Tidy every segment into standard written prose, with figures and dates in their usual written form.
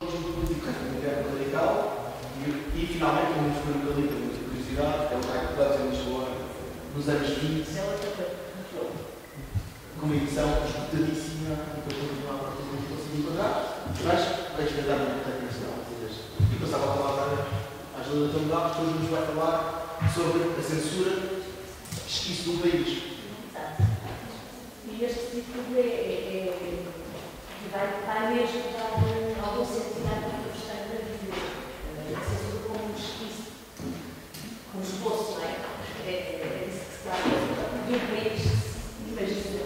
conjunto político do inverno radical e finalmente um movimento ali com muita curiosidade, que é o Raio Clubs em Lisboa, nos anos 20, com uma edição esgotadíssima e que eu continuo a partir do que consegui encontrar, mas deixo de dar uma importante questão. E passava a palavra à Júlia Tondal, que hoje nos vai falar sobre a censura esquiço do país. E este título vai mesmo dar algum sentido àquilo que eu gostaria de dizer. A censura como um esquiço, como um esboço, não é? É isso que se trata de um país, imagina.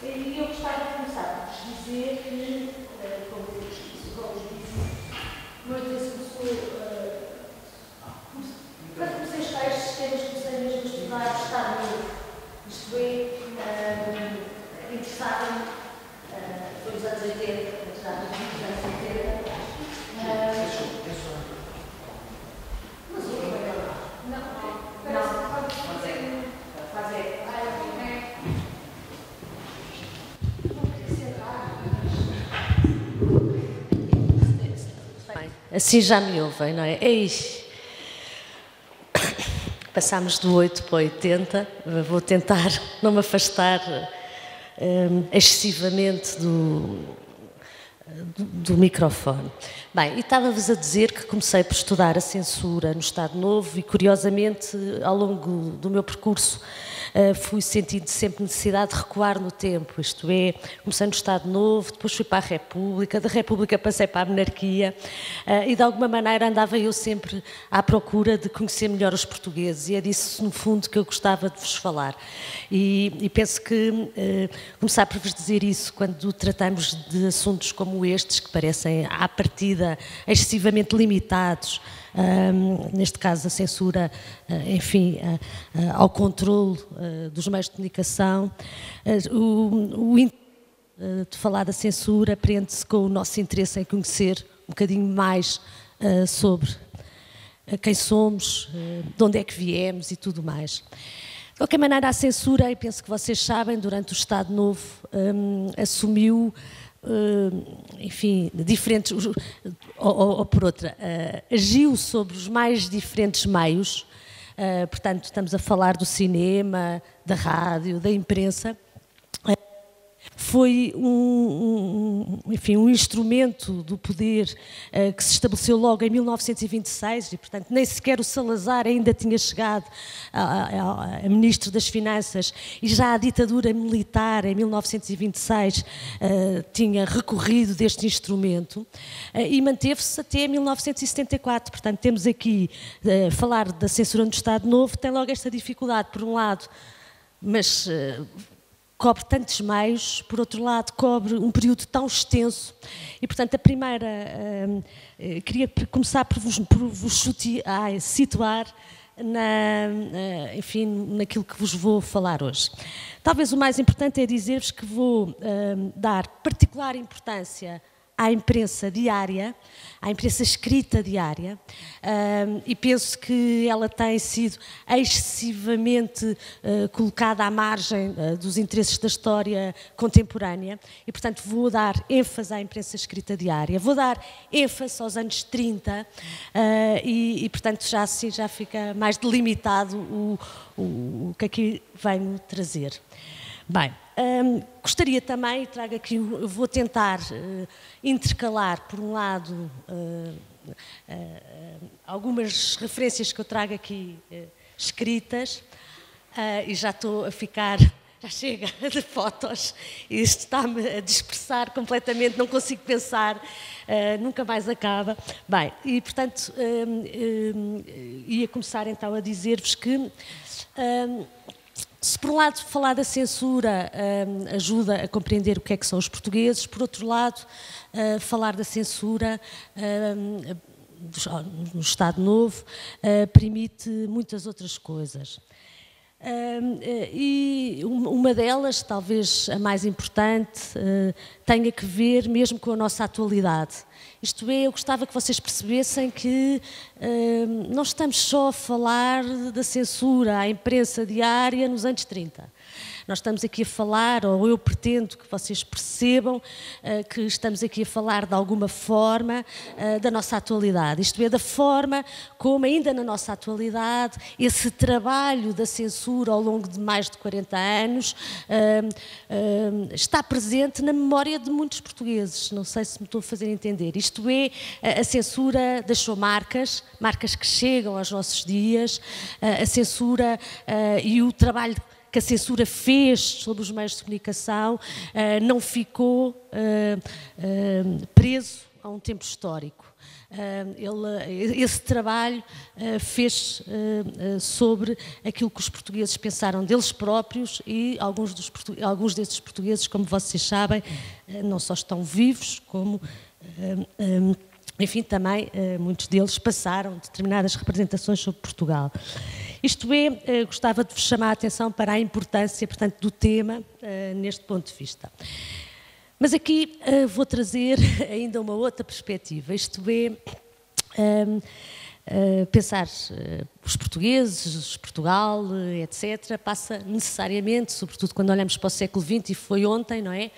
E eu gostava de começar por dizer que, como eu disse, não quando comecei os tais sistemas, comecei mesmo a estudar o Estado Novo. Isto é, interessava-me, foi nos anos 80, apesar dos anos 80. Mas o que vai lá? Não, assim já me ouvem, não é? É isso. Passámos do 8 para o 80, vou tentar não me afastar excessivamente do microfone. Bem, e estava-vos a dizer que comecei por estudar a censura no Estado Novo e, curiosamente, ao longo do meu percurso, fui sentindo sempre necessidade de recuar no tempo, isto é, comecei no Estado Novo, depois fui para a República, da República passei para a Monarquia e de alguma maneira andava eu sempre à procura de conhecer melhor os portugueses e é disso no fundo que eu gostava de vos falar e penso que começar por vos dizer isso quando tratamos de assuntos como estes que parecem à partida excessivamente limitados, neste caso a censura, enfim, ao controle dos meios de comunicação, de falar da censura prende-se com o nosso interesse em conhecer um bocadinho mais sobre quem somos, de onde é que viemos e tudo mais. De qualquer maneira, a censura, e penso que vocês sabem, durante o Estado Novo assumiu enfim, diferentes, ou por outra, agiu sobre os mais diferentes meios, portanto estamos a falar do cinema, da rádio, da imprensa, foi enfim, um instrumento do poder que se estabeleceu logo em 1926 e, portanto, nem sequer o Salazar ainda tinha chegado a ministro das Finanças e já a ditadura militar em 1926 tinha recorrido deste instrumento e manteve-se até 1974. Portanto, temos aqui, falar da censura no Estado Novo tem logo esta dificuldade, por um lado, mas cobre tantos meios, por outro lado, cobre um período tão extenso e, portanto, a primeira, queria começar por vos situar enfim, naquilo que vos vou falar hoje. Talvez o mais importante é dizer-vos que vou dar particular importância à imprensa diária, à imprensa escrita diária, e penso que ela tem sido excessivamente colocada à margem dos interesses da história contemporânea e, portanto, vou dar ênfase à imprensa escrita diária, vou dar ênfase aos anos 30 e portanto, já assim já fica mais delimitado o que aqui vai-me trazer. Bem, gostaria também, trago aqui, eu vou tentar intercalar, por um lado, algumas referências que eu trago aqui escritas, e já estou a ficar, já chega de fotos, isto está-me a dispersar completamente, não consigo pensar, nunca mais acaba. Bem, e portanto, ia começar então a dizer-vos que se por um lado falar da censura ajuda a compreender o que é que são os portugueses, por outro lado falar da censura no Estado Novo permite muitas outras coisas. E uma delas, talvez a mais importante, tenha que ver mesmo com a nossa atualidade. Isto é, eu gostava que vocês percebessem que não estamos só a falar da censura à imprensa diária nos anos 30. Nós estamos aqui a falar, ou eu pretendo que vocês percebam que estamos aqui a falar de alguma forma da nossa atualidade, isto é, da forma como ainda na nossa atualidade esse trabalho da censura ao longo de mais de 40 anos está presente na memória de muitos portugueses. Não sei se me estou a fazer entender. Isto é, a censura deixou marcas que chegam aos nossos dias, a censura e o trabalho que a censura fez sobre os meios de comunicação não ficou preso a um tempo histórico. Esse trabalho fez sobre aquilo que os portugueses pensaram deles próprios, e alguns desses portugueses, como vocês sabem, não só estão vivos, como enfim, também muitos deles passaram determinadas representações sobre Portugal. Isto é, gostava de vos chamar a atenção para a importância, portanto, do tema neste ponto de vista. Mas aqui vou trazer ainda uma outra perspectiva, isto é, pensar os portugueses, Portugal, etc., passa necessariamente, sobretudo quando olhamos para o século XX, e foi ontem, não é?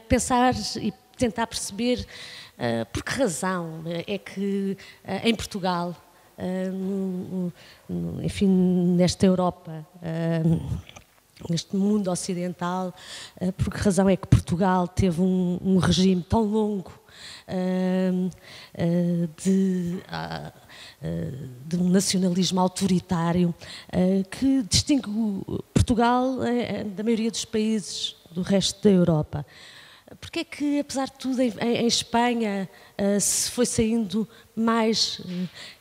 Pensar e tentar perceber por que razão é que em Portugal, enfim, nesta Europa, neste mundo ocidental, por que razão é que Portugal teve um regime tão longo de um nacionalismo autoritário que distingue Portugal da maioria dos países do resto da Europa. Porque é que, apesar de tudo, em Espanha se foi saindo mais,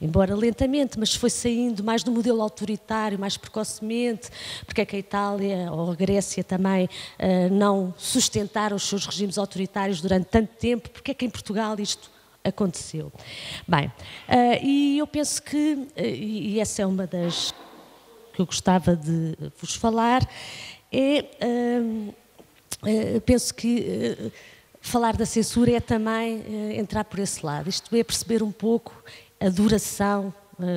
embora lentamente, mas foi saindo mais do modelo autoritário, mais precocemente? Porque é que a Itália ou a Grécia também não sustentaram os seus regimes autoritários durante tanto tempo? Porque é que em Portugal isto aconteceu? Bem, e eu penso que, e essa é uma das que eu gostava de vos falar, penso que falar da censura é também entrar por esse lado, isto é, perceber um pouco a duração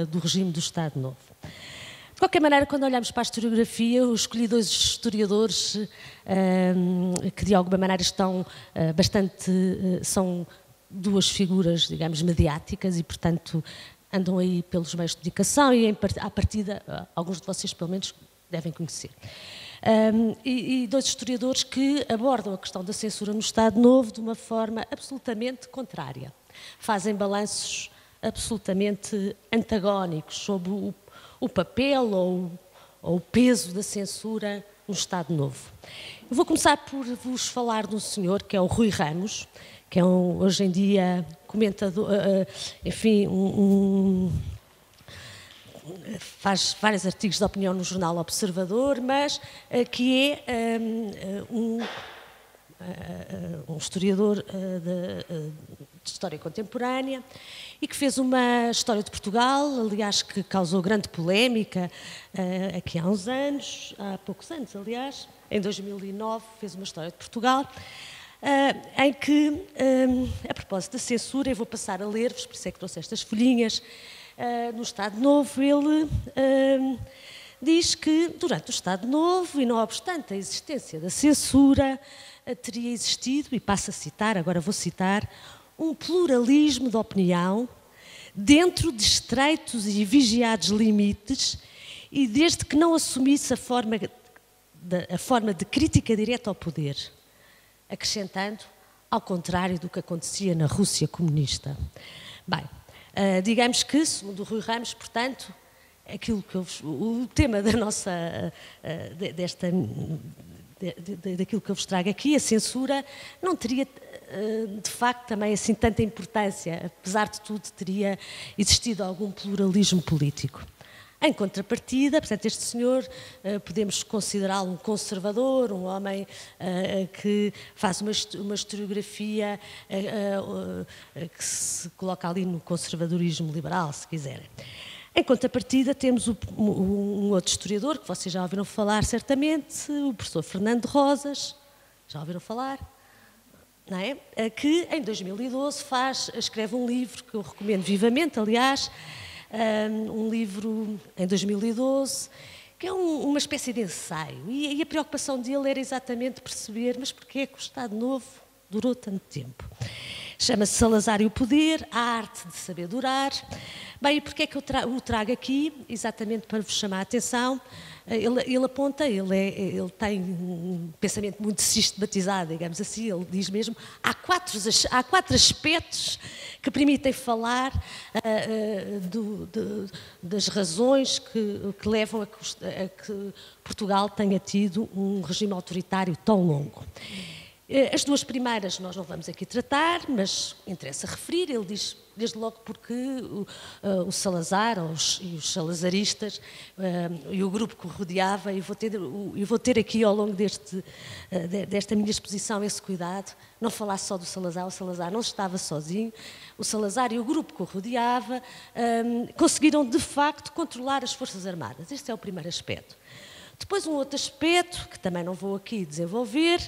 do regime do Estado Novo. De qualquer maneira, quando olhamos para a historiografia, eu escolhi dois historiadores que de alguma maneira estão são duas figuras, digamos, mediáticas e, portanto, andam aí pelos meios de comunicação e, à partida, alguns de vocês, pelo menos, devem conhecer. E dois historiadores que abordam a questão da censura no Estado Novo de uma forma absolutamente contrária. Fazem balanços absolutamente antagónicos sobre o papel ou o peso da censura no Estado Novo. Eu vou começar por vos falar de um senhor que é o Rui Ramos, que é hoje em dia comentador, enfim, faz vários artigos de opinião no jornal Observador, mas que é um historiador de história contemporânea e que fez uma história de Portugal, aliás, que causou grande polémica aqui há uns anos, há poucos anos, aliás, em 2009 fez uma história de Portugal, em que, a propósito da censura, eu vou passar a ler-vos, por isso é que trouxe estas folhinhas. No Estado Novo, ele diz que durante o Estado Novo, e não obstante a existência da censura, teria existido, e passo a citar, agora vou citar, um pluralismo de opinião dentro de estreitos e vigiados limites, e desde que não assumisse a forma de crítica direta ao poder, acrescentando, ao contrário do que acontecia na Rússia comunista. Bem, digamos que, segundo o Rui Ramos, portanto, o tema da nossa, daquilo que eu vos trago aqui, a censura, não teria, de facto, também assim tanta importância. Apesar de tudo, teria existido algum pluralismo político. Em contrapartida, portanto, este senhor, podemos considerá-lo um conservador, um homem que faz uma historiografia que se coloca ali no conservadorismo liberal, se quiserem. Em contrapartida, temos um outro historiador, que vocês já ouviram falar certamente, o professor Fernando Rosas, já ouviram falar? Não é? Que em 2012 escreve um livro que eu recomendo vivamente, aliás, um livro em 2012 que é uma espécie de ensaio. E a preocupação dele era exatamente perceber, mas porquê é que o Estado Novo durou tanto tempo? Chama-se Salazar e o Poder, a arte de saber durar. Bem, e porquê é que eu o trago aqui? Exatamente para vos chamar a atenção. Ele aponta, ele tem um pensamento muito sistematizado, digamos assim, ele diz mesmo, há quatro aspectos que permitem falar das razões que levam a que Portugal tenha tido um regime autoritário tão longo. As duas primeiras nós não vamos aqui tratar, mas interessa referir, ele diz, desde logo porque o Salazar e os salazaristas e o grupo que o rodeava, e vou ter aqui ao longo desta minha exposição esse cuidado, não falar só do Salazar, o Salazar não estava sozinho, o Salazar e o grupo que o rodeava conseguiram de facto controlar as Forças Armadas, este é o primeiro aspecto. Depois um outro aspecto, que também não vou aqui desenvolver,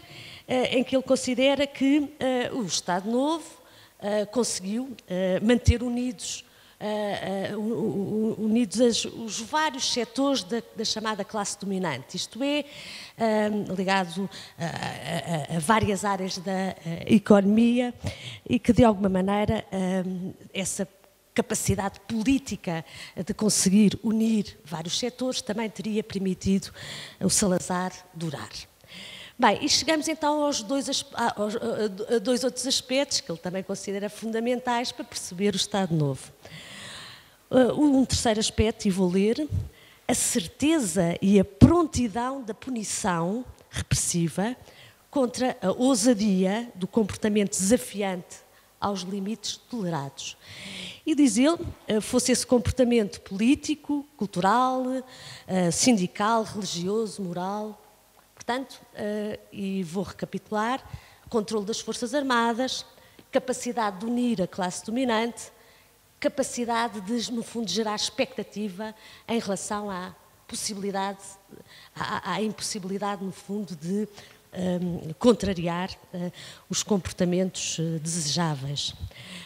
em que ele considera que o Estado Novo conseguiu manter unidos os vários setores da chamada classe dominante, isto é, ligado a várias áreas da economia e que, de alguma maneira, essa capacidade política de conseguir unir vários setores também teria permitido o Salazar durar. Bem, e chegamos então a dois outros aspectos que ele também considera fundamentais para perceber o Estado Novo. Um terceiro aspecto, e vou ler, a certeza e a prontidão da punição repressiva contra a ousadia do comportamento desafiante aos limites tolerados. E diz ele, fosse esse comportamento político, cultural, sindical, religioso, moral. Portanto, e vou recapitular, controle das Forças Armadas, capacidade de unir a classe dominante, capacidade de, no fundo, gerar expectativa em relação à impossibilidade, no fundo, de contrariar os comportamentos desejáveis.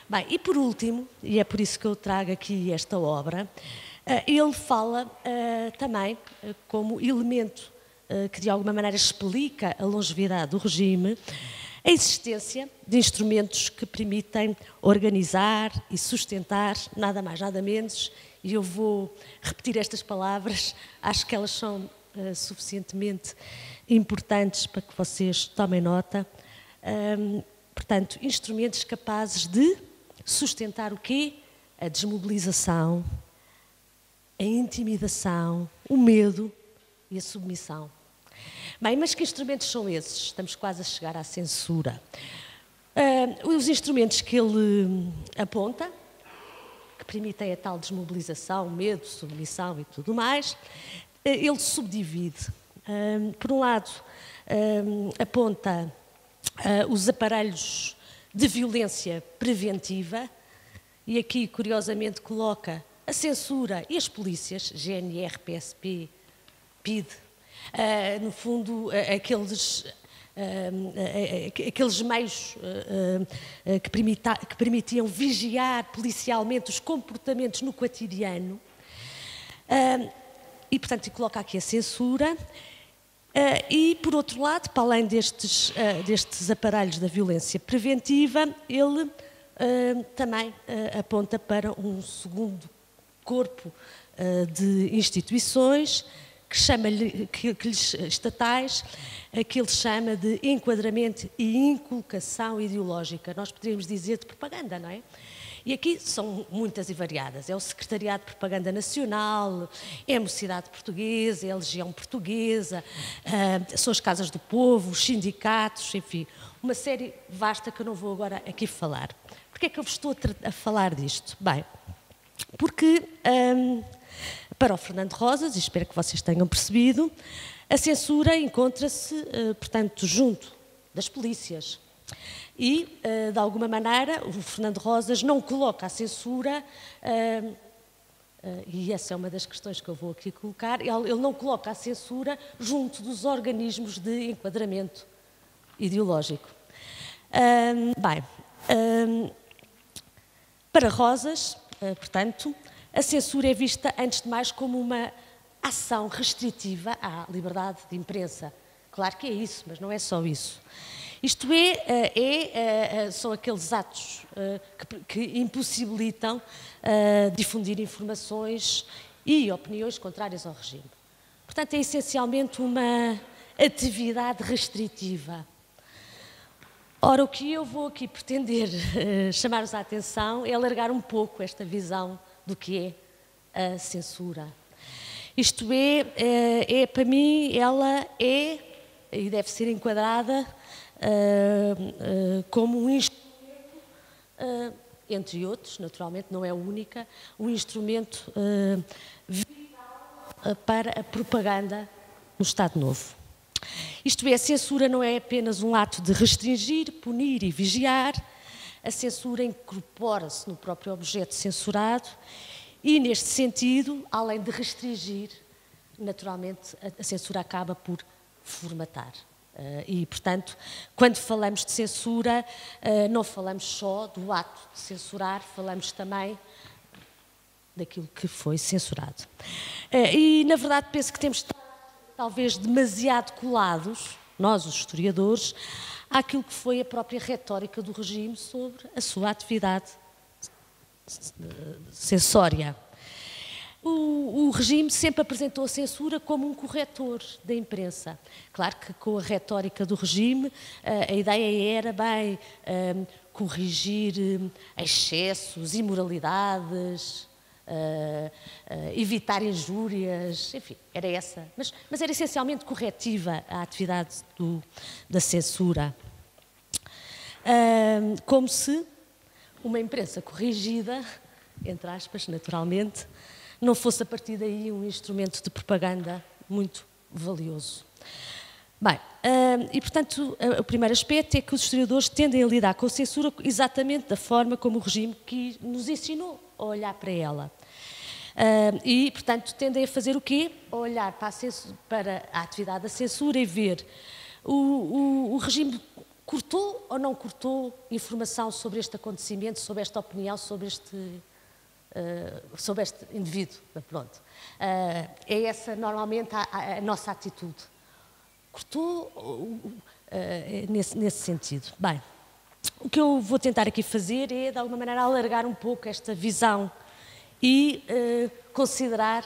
Bem, e por último, e é por isso que eu trago aqui esta obra, ele fala também como elemento que de alguma maneira explica a longevidade do regime, a existência de instrumentos que permitem organizar e sustentar, nada mais, nada menos, e eu vou repetir estas palavras, acho que elas são suficientemente importantes para que vocês tomem nota. Portanto, instrumentos capazes de sustentar o quê? A desmobilização, a intimidação, o medo e a submissão. Bem, mas que instrumentos são esses? Estamos quase a chegar à censura. Os instrumentos que ele aponta, que permitem a tal desmobilização, medo, submissão e tudo mais, ele subdivide. Por um lado, aponta os aparelhos de violência preventiva e aqui, curiosamente, coloca a censura e as polícias, GNR, PSP, PID, no fundo, aqueles meios que permitiam vigiar policialmente os comportamentos no cotidiano e, portanto, coloca aqui a censura. E, por outro lado, para além destes aparelhos da violência preventiva, ele também aponta para um segundo corpo de instituições estatais, que ele chama de enquadramento e inculcação ideológica. Nós poderíamos dizer de propaganda, não é? E aqui são muitas e variadas. É o Secretariado de Propaganda Nacional, é a Mocidade Portuguesa, é a Legião Portuguesa, são as Casas do Povo, os sindicatos, enfim, uma série vasta que eu não vou agora aqui falar. Porquê é que eu vos estou a falar disto? Bem, porque para o Fernando Rosas, e espero que vocês tenham percebido, a censura encontra-se, portanto, junto das polícias. E, de alguma maneira, o Fernando Rosas não coloca a censura, e essa é uma das questões que eu vou aqui colocar, ele não coloca a censura junto dos organismos de enquadramento ideológico. Para Rosas, portanto, a censura é vista, antes de mais, como uma ação restritiva à liberdade de imprensa. Claro que é isso, mas não é só isso. Isto são aqueles atos que impossibilitam difundir informações e opiniões contrárias ao regime. Portanto, é essencialmente uma atividade restritiva. Ora, o que eu vou aqui pretender chamar-vos a atenção é alargar um pouco esta visão do que é a censura. Isto para mim, ela é e deve ser enquadrada como um instrumento, entre outros, naturalmente, não é a única, um instrumento vital para a propaganda no Estado Novo. Isto é, a censura não é apenas um ato de restringir, punir e vigiar, a censura incorpora-se no próprio objeto censurado e, neste sentido, além de restringir, naturalmente, a censura acaba por formatar. E, portanto, quando falamos de censura, não falamos só do ato de censurar, falamos também daquilo que foi censurado. E, na verdade, penso que temos estado, talvez, demasiado colados, nós, os historiadores, àquilo que foi a própria retórica do regime sobre a sua atividade censória. O regime sempre apresentou a censura como um corretor da imprensa. Claro que com a retórica do regime a ideia era bem corrigir excessos, imoralidades, evitar injúrias, enfim, era essa. Mas era essencialmente corretiva a atividade da censura. Como se uma imprensa corrigida, entre aspas, naturalmente, não fosse a partir daí um instrumento de propaganda muito valioso. Bem, e portanto, o primeiro aspecto é que os historiadores tendem a lidar com a censura exatamente da forma como o regime que nos ensinou a olhar para ela. E, portanto, tendem a fazer o quê? A olhar para a atividade da censura e ver o regime cortou ou não cortou informação sobre este acontecimento, sobre esta opinião, sobre este indivíduo. Pronto. É essa, normalmente, a nossa atitude. Cortou nesse sentido. Bem, o que eu vou tentar aqui fazer é, de alguma maneira, alargar um pouco esta visão e considerar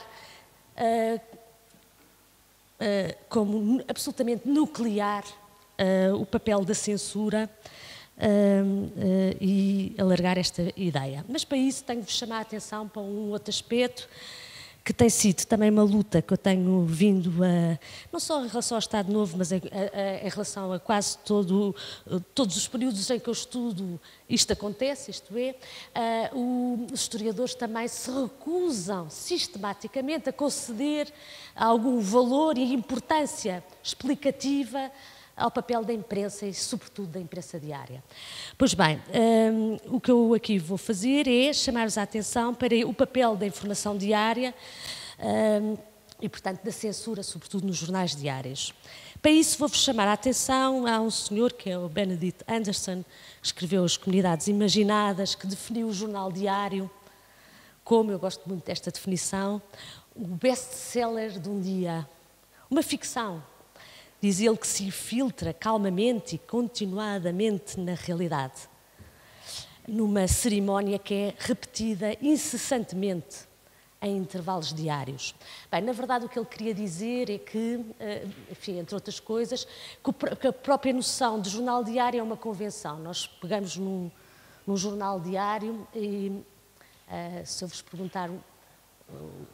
como absolutamente nuclear o papel da censura e alargar esta ideia. Mas para isso tenho de vos chamar a atenção para um outro aspecto que tem sido também uma luta que eu tenho vindo não só em relação ao Estado Novo, mas em relação a quase todos os períodos em que eu estudo isto acontece, isto é, os historiadores também se recusam sistematicamente a conceder algum valor e importância explicativa ao papel da imprensa e, sobretudo, da imprensa diária. Pois bem, o que eu aqui vou fazer é chamar-vos a atenção para o papel da informação diária e, portanto, da censura, sobretudo nos jornais diários. Para isso, vou-vos chamar a atenção a um senhor, que é o Benedict Anderson, que escreveu As Comunidades Imaginadas, que definiu o jornal diário como, eu gosto muito desta definição, o best-seller de um dia, uma ficção. Diz ele que se infiltra calmamente e continuadamente na realidade, numa cerimónia que é repetida incessantemente em intervalos diários. Bem, na verdade o que ele queria dizer é que, enfim, entre outras coisas, que a própria noção de jornal diário é uma convenção. Nós pegamos num jornal diário e, se eu vos perguntar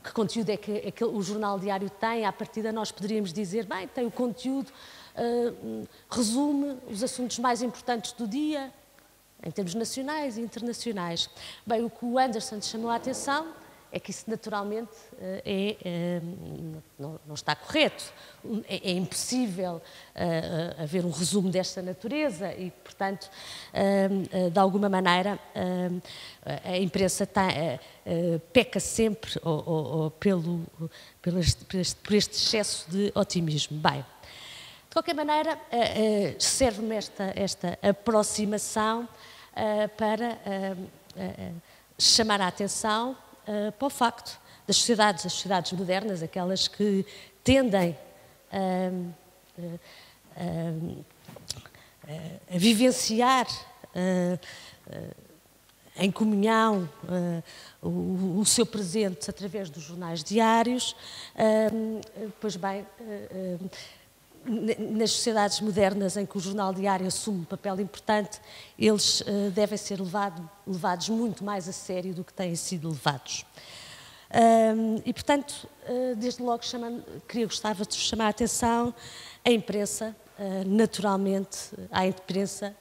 que conteúdo é que o jornal diário tem, à partida nós poderíamos dizer, bem, tem o conteúdo, resume os assuntos mais importantes do dia, em termos nacionais e internacionais. Bem, o que o Anderson chamou a atenção é que isso naturalmente não está correto. É impossível haver um resumo desta natureza e, portanto, de alguma maneira, a imprensa peca sempre por este excesso de otimismo. Bem, de qualquer maneira, serve-me esta aproximação para chamar a atenção para o facto das sociedades, as sociedades modernas, aquelas que tendem a vivenciar em comunhão o seu presente através dos jornais diários. Pois bem, nas sociedades modernas em que o jornal diário assume um papel importante, eles devem ser levados muito mais a sério do que têm sido levados. E, portanto, desde logo gostava de chamar a atenção à imprensa, naturalmente, à imprensa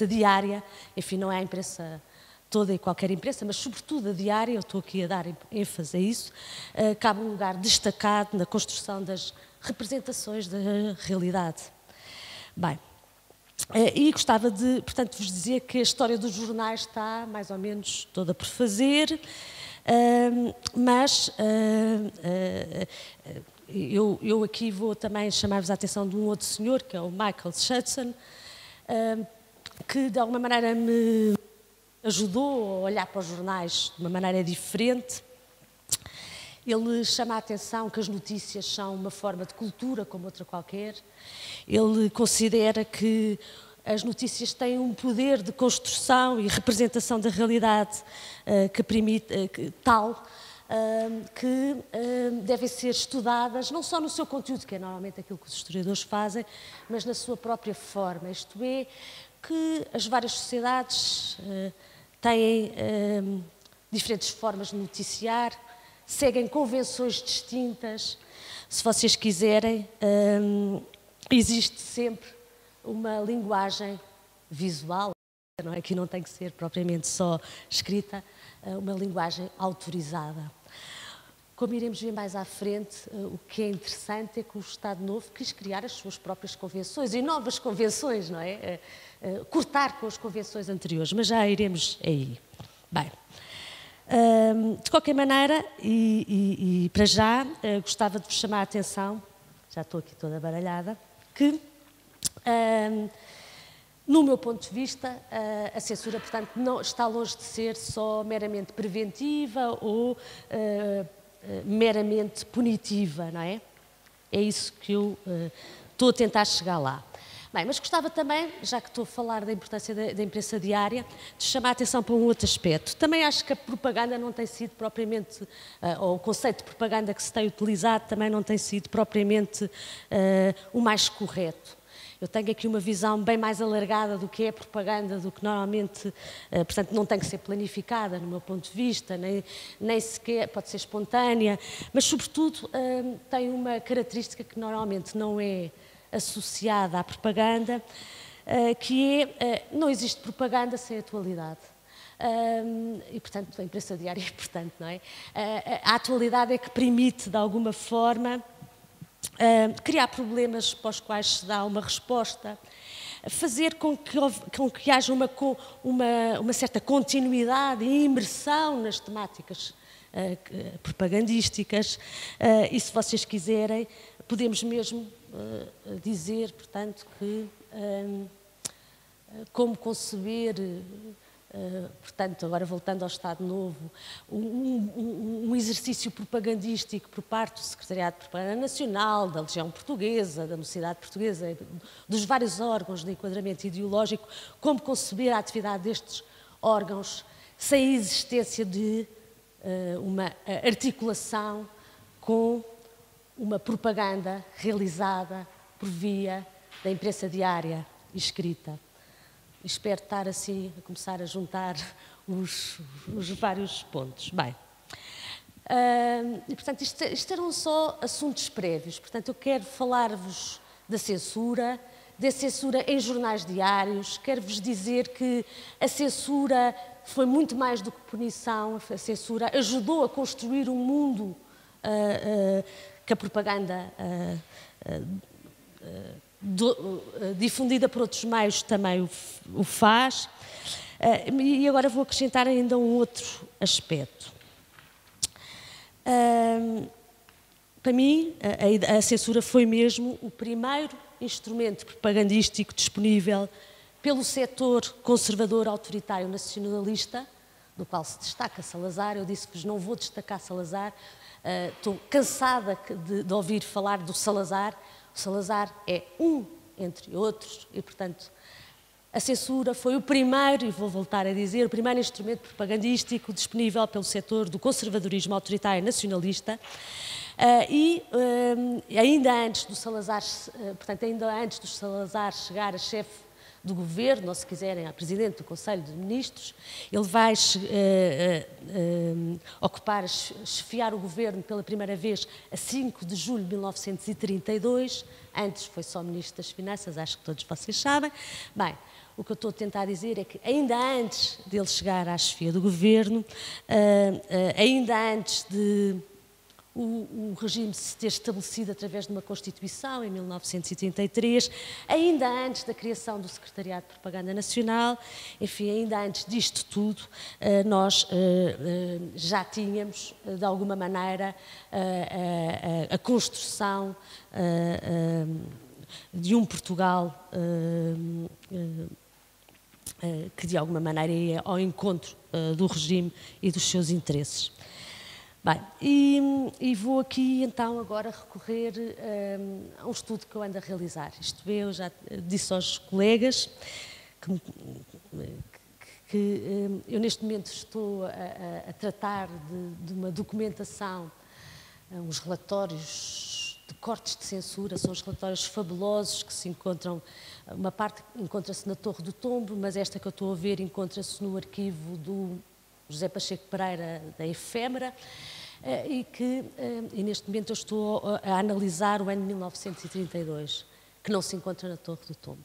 diária, enfim, não é a imprensa toda e qualquer imprensa, mas sobretudo a diária, eu estou aqui a dar ênfase a isso, cabe um lugar destacado na construção das representações da realidade. Bem, e gostava de, portanto, vos dizer que a história dos jornais está mais ou menos toda por fazer, mas eu aqui vou também chamar-vos a atenção de um outro senhor, que é o Michael Schudson, que de alguma maneira me ajudou a olhar para os jornais de uma maneira diferente. Ele chama a atenção que as notícias são uma forma de cultura como outra qualquer. Ele considera que as notícias têm um poder de construção e representação da realidade que devem ser estudadas não só no seu conteúdo, que é normalmente aquilo que os historiadores fazem, mas na sua própria forma, isto é, que as várias sociedades têm diferentes formas de noticiar, seguem convenções distintas. Se vocês quiserem, existe sempre uma linguagem visual, não é? Que não tem que ser propriamente só escrita, uma linguagem autorizada. Como iremos ver mais à frente, o que é interessante é que o Estado Novo quis criar as suas próprias convenções e novas convenções, não é? Cortar com as convenções anteriores, mas já iremos aí. Bem, de qualquer maneira, e para já, gostava de vos chamar a atenção, já estou aqui toda baralhada, que, no meu ponto de vista, a censura, portanto, não está longe de ser só meramente preventiva ou meramente punitiva, não é? É isso que eu estou a tentar chegar lá. Bem, mas gostava também, já que estou a falar da importância da imprensa diária, de chamar a atenção para um outro aspecto. Também acho que a propaganda não tem sido propriamente, ou o conceito de propaganda que se tem utilizado também não tem sido propriamente o mais correto. Eu tenho aqui uma visão bem mais alargada do que é propaganda, do que normalmente, portanto, não tem que ser planificada, no meu ponto de vista, nem sequer pode ser espontânea, mas, sobretudo, tem uma característica que normalmente não é associada à propaganda, que é, não existe propaganda sem atualidade. E, portanto, a imprensa diária é importante, não é? A atualidade é que permite, de alguma forma, criar problemas para os quais se dá uma resposta, fazer com que haja uma certa continuidade e imersão nas temáticas propagandísticas, e se vocês quiserem, podemos mesmo dizer, portanto, que como conceber, portanto, agora voltando ao Estado Novo, um exercício propagandístico por parte do Secretariado de Propaganda Nacional, da Legião Portuguesa, da Mocidade Portuguesa, dos vários órgãos de enquadramento ideológico, como conceber a atividade destes órgãos sem a existência de uma articulação com uma propaganda realizada por via da imprensa diária e escrita. Espero estar assim a começar a juntar os vários pontos. Bem, e portanto isto eram só assuntos prévios. Portanto, eu quero falar-vos da censura em jornais diários. Quero-vos dizer que a censura foi muito mais do que punição. A censura ajudou a construir um mundo que a propaganda difundida por outros meios também o faz. E agora vou acrescentar ainda um outro aspecto. Para mim, a censura foi mesmo o primeiro instrumento propagandístico disponível pelo setor conservador, autoritário, nacionalista, do qual se destaca Salazar. Eu disse-vos, não vou destacar Salazar, estou cansada de ouvir falar do Salazar. O Salazar é um entre outros e, portanto, a censura foi o primeiro, e vou voltar a dizer, o primeiro instrumento propagandístico disponível pelo setor do conservadorismo autoritário nacionalista. Ainda antes do Salazar, portanto, ainda antes do Salazar chegar a chefe do governo, ou se quiserem, a presidente do Conselho de Ministros, ele vai chefiar o governo pela primeira vez a 5 de julho de 1932, antes foi só Ministro das Finanças, acho que todos vocês sabem. Bem, o que eu estou a tentar dizer é que ainda antes dele chegar à chefia do governo, ainda antes de o regime se ter estabelecido através de uma Constituição em 1933, ainda antes da criação do Secretariado de Propaganda Nacional, enfim, ainda antes disto tudo, nós já tínhamos, de alguma maneira, a construção de um Portugal que, de alguma maneira, ia ao encontro do regime e dos seus interesses. Bem, e vou aqui então agora recorrer a um estudo que eu ando a realizar. Isto é, eu já disse aos colegas que eu neste momento estou a tratar de uma documentação, uns relatórios de cortes de censura, são os relatórios fabulosos que se encontram, uma parte encontra-se na Torre do Tombo, mas esta que eu estou a ver encontra-se no arquivo do José Pacheco Pereira, da Efêmera, e neste momento eu estou a analisar o ano de 1932, que não se encontra na Torre do Tombo.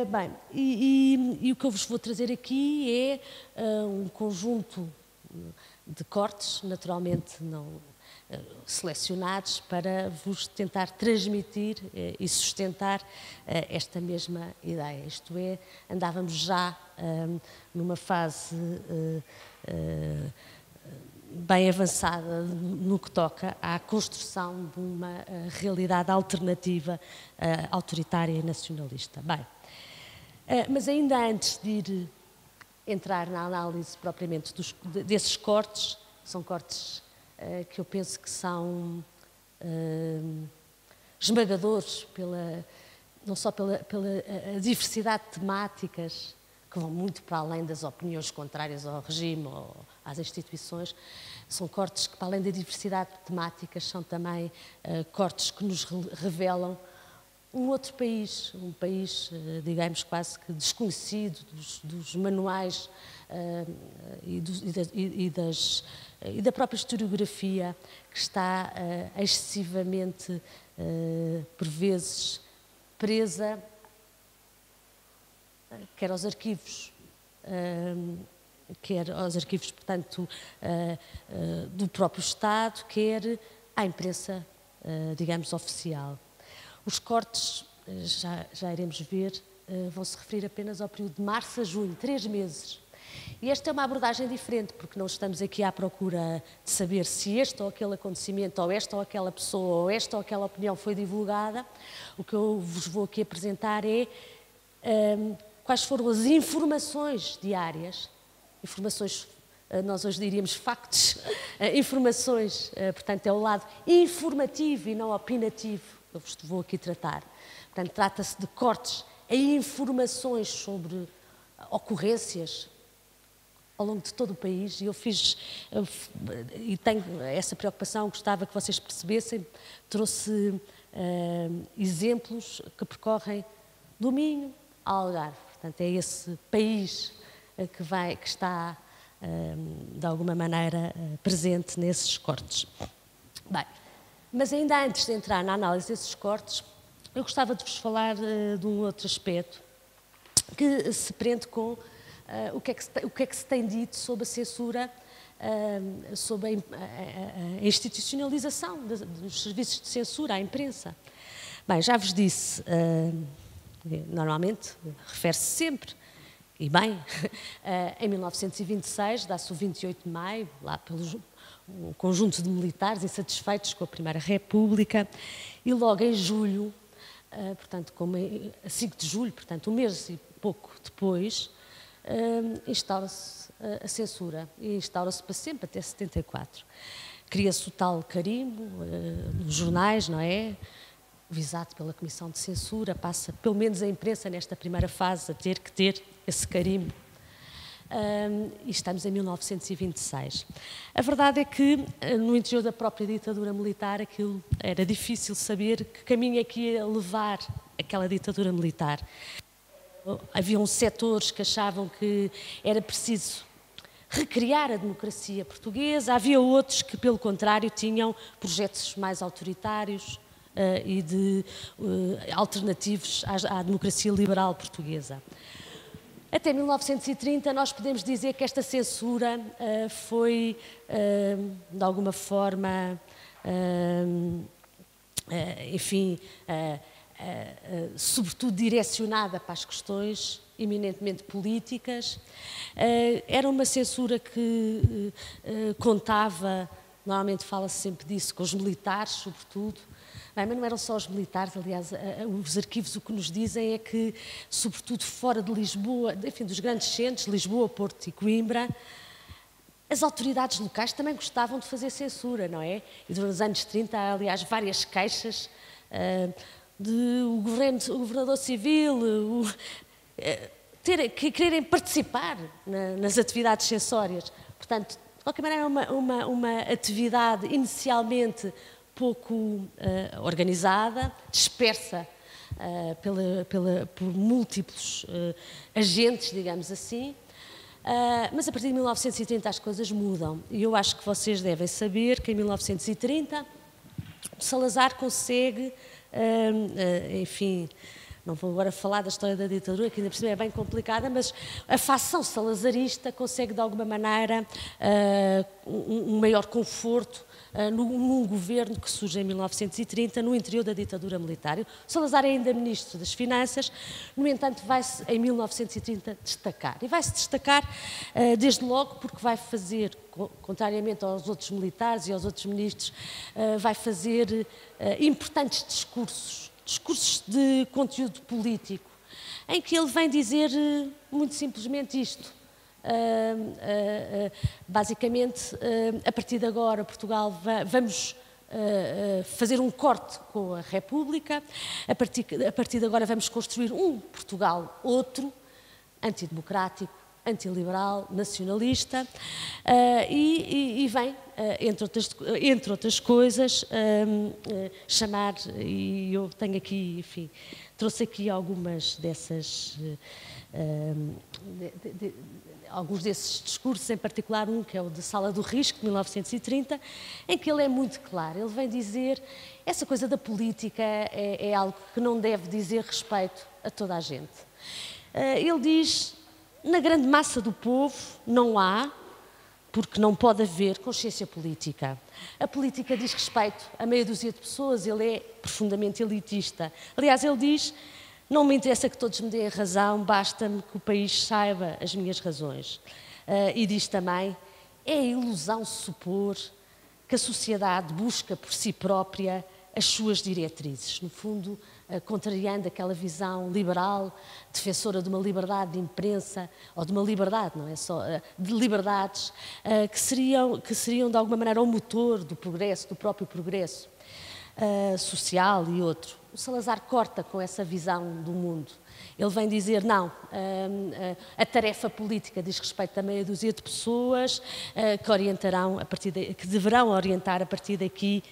Bem, e o que eu vos vou trazer aqui é um conjunto de cortes, naturalmente não selecionados, para vos tentar transmitir e sustentar esta mesma ideia. Isto é, andávamos já numa fase bem avançada no que toca à construção de uma realidade alternativa autoritária e nacionalista. Bem, mas ainda antes de ir entrar na análise propriamente desses cortes, são cortes que eu penso que são esmagadores, não só pela diversidade de temáticas, que vão muito para além das opiniões contrárias ao regime ou às instituições, são cortes que, para além da diversidade de temáticas, são também cortes que nos revelam um outro país, um país, digamos, quase que desconhecido dos manuais e da própria historiografia, que está excessivamente, por vezes, presa, quer aos arquivos, portanto, do próprio Estado, quer à imprensa, digamos, oficial. Os cortes, já iremos ver, vão se referir apenas ao período de março a junho, 3 meses. E esta é uma abordagem diferente, porque não estamos aqui à procura de saber se este ou aquele acontecimento, ou esta ou aquela pessoa, ou esta ou aquela opinião foi divulgada. O que eu vos vou aqui apresentar é quais foram as informações diárias, informações, nós hoje diríamos factos, informações, portanto é o lado informativo e não opinativo que eu vos vou aqui tratar. Portanto, trata-se de cortes em informações sobre ocorrências ao longo de todo o país, e eu fiz, e tenho essa preocupação, gostava que vocês percebessem, trouxe exemplos que percorrem do Minho ao Algarve. Portanto, é esse país que está, de alguma maneira, presente nesses cortes. Bem, mas ainda antes de entrar na análise desses cortes, eu gostava de vos falar de um outro aspecto que se prende com o que é que se tem dito sobre a censura, sobre a institucionalização dos serviços de censura à imprensa. Bem, já vos disse, normalmente, refere-se sempre, e bem, em 1926, dá-se o 28 de maio, lá pelo um conjunto de militares insatisfeitos com a Primeira República, e logo em julho, portanto, a 5 de julho, portanto, um mês e pouco depois, instaura-se a censura, e instaura-se para sempre, até 74. cria-se o tal carimbo nos jornais, não é? Visado pela Comissão de Censura, passa, pelo menos a imprensa, nesta primeira fase, a ter que ter esse carimbo. E estamos em 1926. A verdade é que, no interior da própria ditadura militar, aquilo era difícil saber que caminho é que ia levar aquela ditadura militar. Haviam setores que achavam que era preciso recriar a democracia portuguesa, havia outros que, pelo contrário, tinham projetos mais autoritários e alternativos à democracia liberal portuguesa. Até 1930 nós podemos dizer que esta censura foi, de alguma forma, enfim, sobretudo direcionada para as questões eminentemente políticas. Era uma censura que contava, normalmente fala-se sempre disso, com os militares, sobretudo. Bem, mas não eram só os militares, aliás, os arquivos o que nos dizem é que, sobretudo fora de Lisboa, enfim, dos grandes centros, Lisboa, Porto e Coimbra, as autoridades locais também gostavam de fazer censura, não é? E durante os anos 30 há, aliás, várias queixas o governador civil quererem participar nas atividades censórias. Portanto, de qualquer maneira, uma atividade inicialmente pouco organizada, dispersa por múltiplos agentes, digamos assim, mas a partir de 1930 as coisas mudam. E eu acho que vocês devem saber que em 1930 Salazar consegue, enfim, não vou agora falar da história da ditadura, que ainda por cima é bem complicada, mas a facção salazarista consegue, de alguma maneira, um maior conforto num governo que surge em 1930, no interior da ditadura militar. O Salazar é ainda ministro das Finanças, no entanto, vai-se, em 1930, destacar. E vai-se destacar, desde logo, porque vai fazer, contrariamente aos outros militares e aos outros ministros, vai fazer importantes discursos de conteúdo político, em que ele vem dizer muito simplesmente isto. Basicamente, a partir de agora, Portugal, vamos fazer um corte com a República, a partir de agora vamos construir um Portugal outro, antidemocrático, antiliberal, nacionalista, e vem, entre outras coisas, chamar, e eu tenho aqui, enfim, trouxe aqui algumas dessas, alguns desses discursos, em particular um que é o de Sala do Risco, de 1930, em que ele é muito claro. Ele vem dizer, essa coisa da política é algo que não deve dizer respeito a toda a gente. Ele diz, na grande massa do povo não há, porque não pode haver consciência política. A política diz respeito a meia dúzia de pessoas, ele é profundamente elitista. Aliás, ele diz, não me interessa que todos me deem razão, basta-me que o país saiba as minhas razões. E diz também, é ilusão supor que a sociedade busca por si própria as suas diretrizes. No fundo, contrariando aquela visão liberal, defensora de uma liberdade de imprensa, ou de uma liberdade, não é só, de liberdades, que seriam de alguma maneira o motor do progresso, do próprio progresso social e outro. O Salazar corta com essa visão do mundo. Ele vem dizer, não, a tarefa política diz respeito a meia dúzia de pessoas que deverão orientar a partir daqui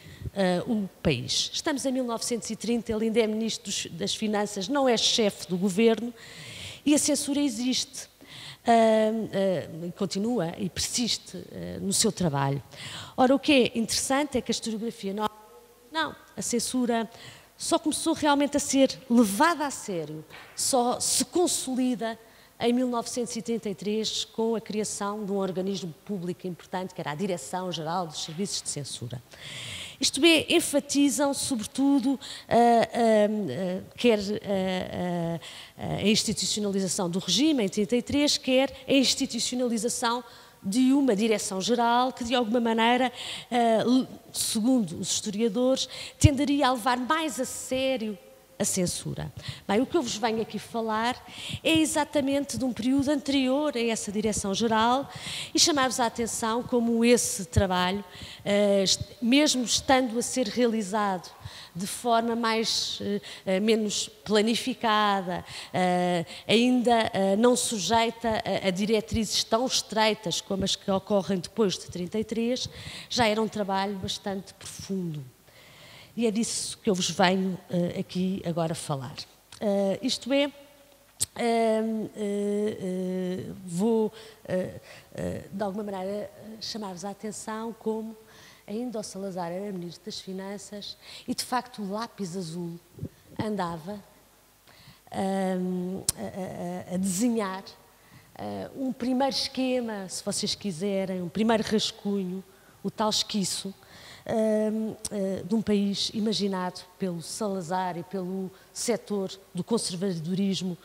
o país. Estamos em 1930, ele ainda é ministro das Finanças, não é chefe do governo, e a censura existe. Continua e persiste no seu trabalho. Ora, o que é interessante é que a historiografia não, a censura só começou realmente a ser levada a sério, só se consolida em 1933 com a criação de um organismo público importante, que era a Direção-Geral dos Serviços de Censura. Isto é, enfatizam sobretudo quer a institucionalização do regime em 1933, quer a institucionalização de uma direção-geral que, de alguma maneira, segundo os historiadores, tenderia a levar mais a sério a censura. Bem, o que eu vos venho aqui falar é exatamente de um período anterior a essa direção-geral e chamar-vos a atenção como esse trabalho, mesmo estando a ser realizado de forma menos planificada, ainda não sujeita a diretrizes tão estreitas como as que ocorrem depois de 33, já era um trabalho bastante profundo. E é disso que eu vos venho aqui agora falar. Isto é, vou, de alguma maneira, chamar-vos a atenção como ainda o Salazar era Ministro das Finanças e, de facto, o lápis azul andava a desenhar um primeiro esquema, se vocês quiserem, um primeiro rascunho, o tal esquiço, de um país imaginado pelo Salazar e pelo setor do conservadorismo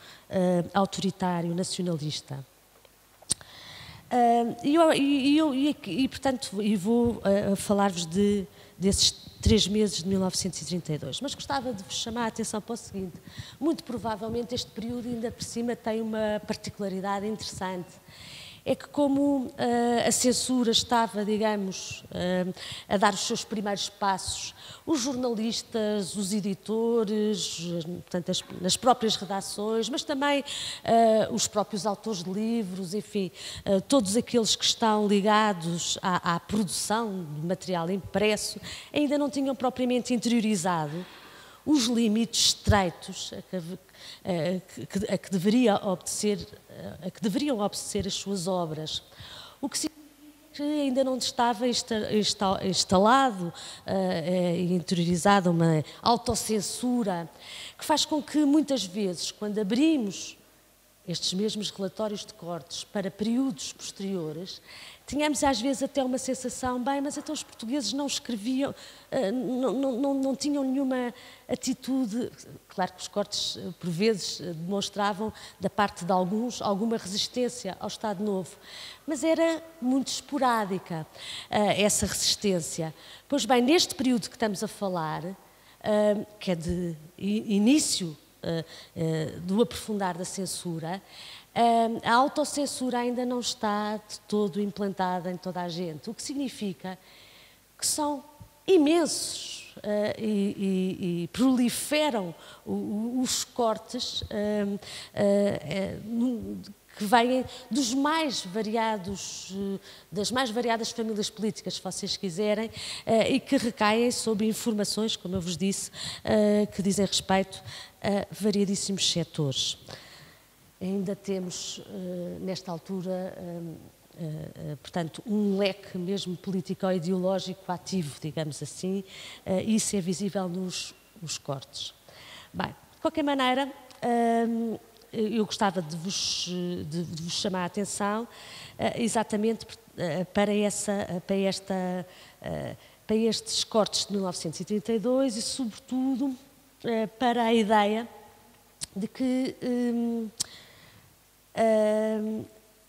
autoritário nacionalista. Portanto, vou falar-vos desses 3 meses de 1932, mas gostava de vos chamar a atenção para o seguinte: muito provavelmente este período ainda por cima tem uma particularidade interessante. É que como a censura estava, digamos, a dar os seus primeiros passos, os jornalistas, os editores, portanto, nas próprias redações, mas também os próprios autores de livros, enfim, todos aqueles que estão ligados à produção de material impresso, ainda não tinham propriamente interiorizado os limites estreitos a que deveriam obedecer as suas obras. O que significa que ainda não estava instalado e interiorizada uma autocensura que faz com que muitas vezes, quando abrimos estes mesmos relatórios de cortes para períodos posteriores, tínhamos às vezes até uma sensação, bem, mas então os portugueses não escreviam, não tinham nenhuma atitude. Claro que os cortes por vezes demonstravam da parte de alguns alguma resistência ao Estado Novo, mas era muito esporádica essa resistência. Pois bem, neste período que estamos a falar, que é de início do aprofundar da censura, a autocensura ainda não está de todo implantada em toda a gente, o que significa que são imensos e proliferam os cortes que vêm das mais variadas famílias políticas, se vocês quiserem, e que recaem sobre informações, como eu vos disse, que dizem respeito a variadíssimos setores. Ainda temos, nesta altura, portanto, um leque mesmo político-ideológico ativo, digamos assim, e isso é visível nos cortes. Bem, de qualquer maneira, eu gostava de vos chamar a atenção exatamente para estes cortes de 1932 e, sobretudo, para a ideia de que,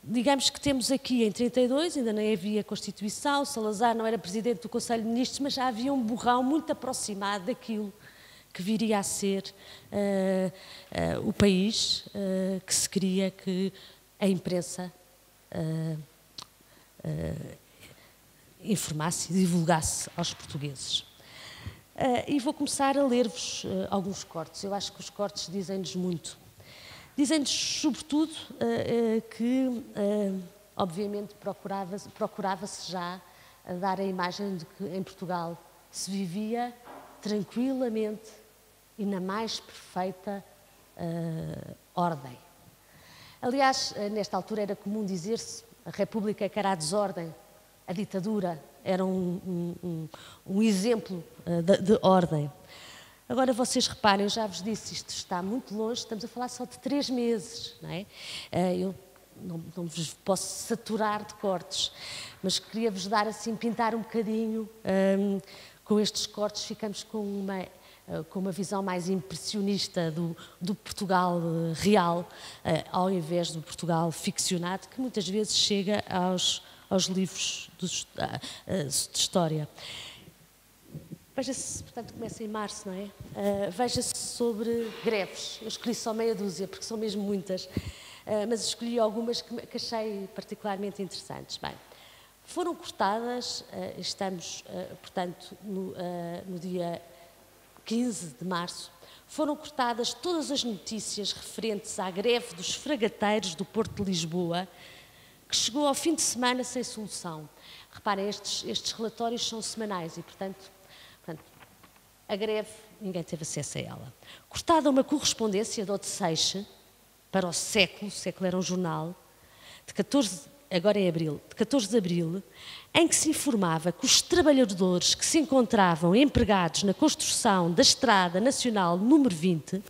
digamos que temos aqui em 32, ainda nem havia Constituição, Salazar não era Presidente do Conselho de Ministros, mas já havia um borrão muito aproximado daquilo que viria a ser o país que se queria que a imprensa informasse e divulgasse aos portugueses. E vou começar a ler-vos alguns cortes. Eu acho que os cortes dizem-nos muito. Dizem-nos, sobretudo, que, obviamente, procurava-se já dar a imagem de que em Portugal se vivia tranquilamente e na mais perfeita ordem. Aliás, nesta altura era comum dizer-se a República que era a desordem, a ditadura era um exemplo de ordem. Agora vocês reparem, eu já vos disse, isto está muito longe, estamos a falar só de 3 meses, não é? Eu não vos posso saturar de cortes, mas queria-vos dar assim, pintar um bocadinho, com estes cortes ficamos com uma visão mais impressionista do Portugal real, ao invés do Portugal ficcionado, que muitas vezes chega aos livros de história. Veja-se, portanto, começa em março, não é? Veja-se sobre greves. Eu escolhi só meia dúzia, porque são mesmo muitas, mas escolhi algumas que achei particularmente interessantes. Bem, foram cortadas, estamos, portanto, no dia 15 de março, foram cortadas todas as notícias referentes à greve dos fragateiros do Porto de Lisboa, que chegou ao fim de semana sem solução. Reparem, estes relatórios são semanais e, portanto, a greve, ninguém teve acesso a ela. Cortada uma correspondência de Odisseixe para o Século era um jornal, agora é abril, de 14 de abril, em que se informava que os trabalhadores que se encontravam empregados na construção da Estrada Nacional número 20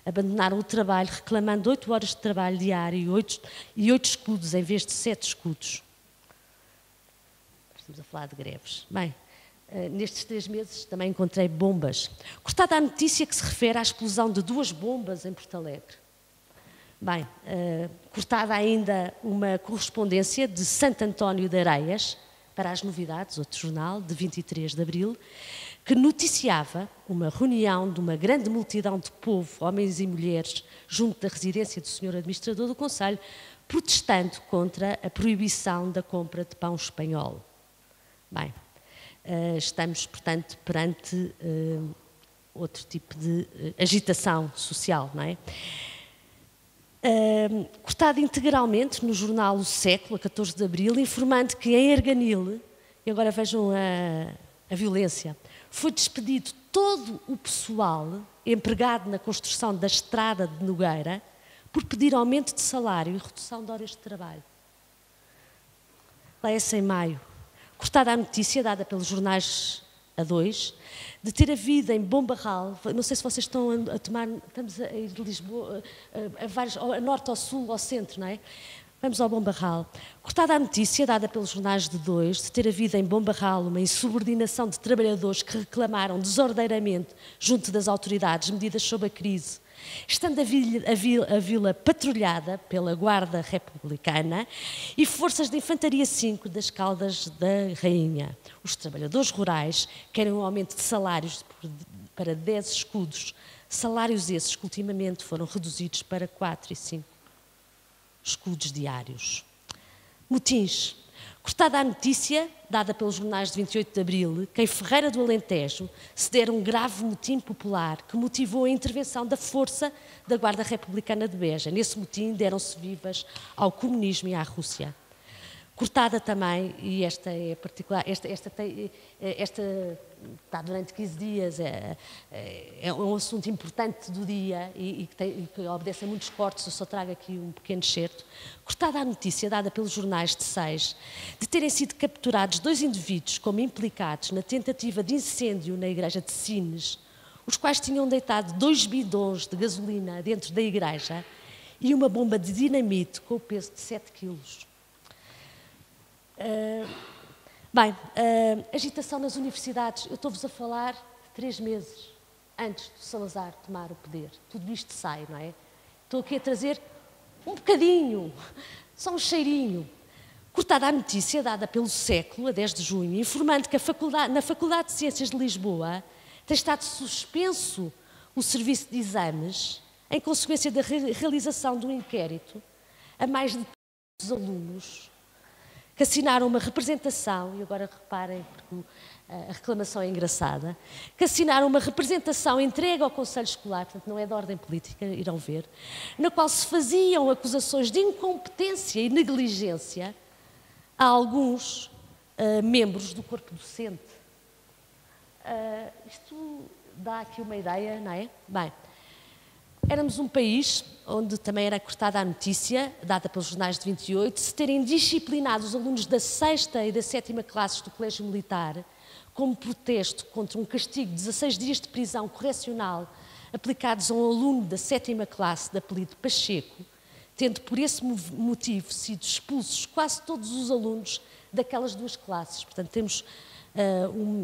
abandonaram o trabalho reclamando 8 horas de trabalho diário e 8 escudos em vez de 7 escudos. Estamos a falar de greves. Bem, nestes 3 meses também encontrei bombas. Cortada a notícia que se refere à explosão de 2 bombas em Porto Alegre. Bem, cortada ainda uma correspondência de Santo António de Areias para as Novidades, outro jornal, de 23 de abril, que noticiava uma reunião de uma grande multidão de povo, homens e mulheres, junto da residência do Sr. Administrador do Conselho, protestando contra a proibição da compra de pão espanhol. Bem, estamos, portanto, perante outro tipo de agitação social, não é? Cortado integralmente no jornal O Século, a 14 de abril, informando que em Arganil, e agora vejam a violência, foi despedido todo o pessoal empregado na construção da estrada de Nogueira por pedir aumento de salário e redução de horas de trabalho. Leia-se em maio. Cortada a notícia dada pelos jornais A2 de ter havido em Bombarral, não sei se vocês estão a tomar, estamos a ir de Lisboa, a norte, ao sul, ao centro, não é? Vamos ao Bombarral. Cortada a notícia dada pelos jornais de 2 de ter havido em Bombarral uma insubordinação de trabalhadores que reclamaram desordeiramente junto das autoridades medidas sob a crise, estando a vila patrulhada pela Guarda Republicana e forças de Infantaria 5 das Caldas da Rainha. Os trabalhadores rurais querem um aumento de salários para 10 escudos, salários esses que ultimamente foram reduzidos para 4 e 5 escudos diários. Motins. Cortada a notícia, dada pelos jornais de 28 de abril, que em Ferreira do Alentejo se dera um grave motim popular que motivou a intervenção da força da Guarda Republicana de Beja. Nesse motim deram-se vivas ao comunismo e à Rússia. Cortada também, e esta é particular, esta está durante 15 dias, é um assunto importante do dia e que obedece a muitos cortes, eu só trago aqui um pequeno excerto. Cortada a notícia dada pelos jornais de 6 de terem sido capturados 2 indivíduos como implicados na tentativa de incêndio na igreja de Sines, os quais tinham deitado 2 bidões de gasolina dentro da igreja e uma bomba de dinamite com o peso de 7 quilos. Agitação nas universidades. Eu estou-vos a falar de 3 meses antes do Salazar tomar o poder. Tudo isto sai, não é? Estou aqui a trazer um bocadinho, só um cheirinho. Cortada a notícia dada pelo Século, a 10 de junho, informando que na Faculdade de Ciências de Lisboa tem estado suspenso o serviço de exames em consequência da realização de um inquérito a mais de 300 alunos que assinaram uma representação, e agora reparem, porque a reclamação é engraçada, que assinaram uma representação entregue ao Conselho Escolar, portanto não é de ordem política, irão ver, na qual se faziam acusações de incompetência e negligência a alguns membros do corpo docente. Isto dá aqui uma ideia, não é? Bem, éramos um país onde também era cortada a notícia, dada pelos jornais de 28, de se terem disciplinado os alunos da 6ª e da 7ª classes do Colégio Militar como protesto contra um castigo de 16 dias de prisão correcional aplicados a um aluno da 7ª classe de apelido Pacheco, tendo por esse motivo sido expulsos quase todos os alunos daquelas 2 classes. Portanto, temos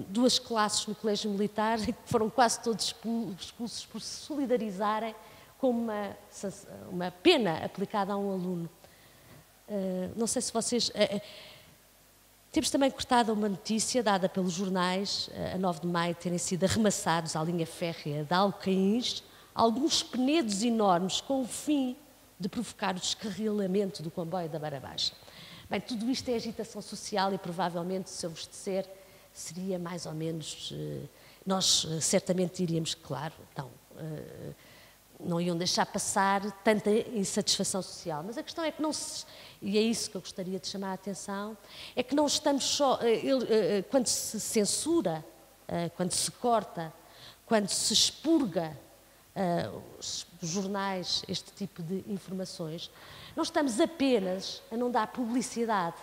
2 classes no Colégio Militar que foram quase todos expulsos por se solidarizarem com uma pena aplicada a um aluno. Não sei se vocês... Temos também cortada uma notícia dada pelos jornais, a 9 de maio, terem sido arremessados à linha férrea de Alcaíns alguns penedos enormes com o fim de provocar o descarrilamento do comboio da Beira Baixa. Bem, tudo isto é agitação social e provavelmente, se eu vos disser, seria mais ou menos... nós certamente diríamos que, claro, não iam deixar passar tanta insatisfação social. Mas a questão é que não se... E é isso que eu gostaria de chamar a atenção, é que não estamos só... quando se censura, quando se corta, quando se expurga os jornais, este tipo de informações, não estamos apenas a não dar publicidade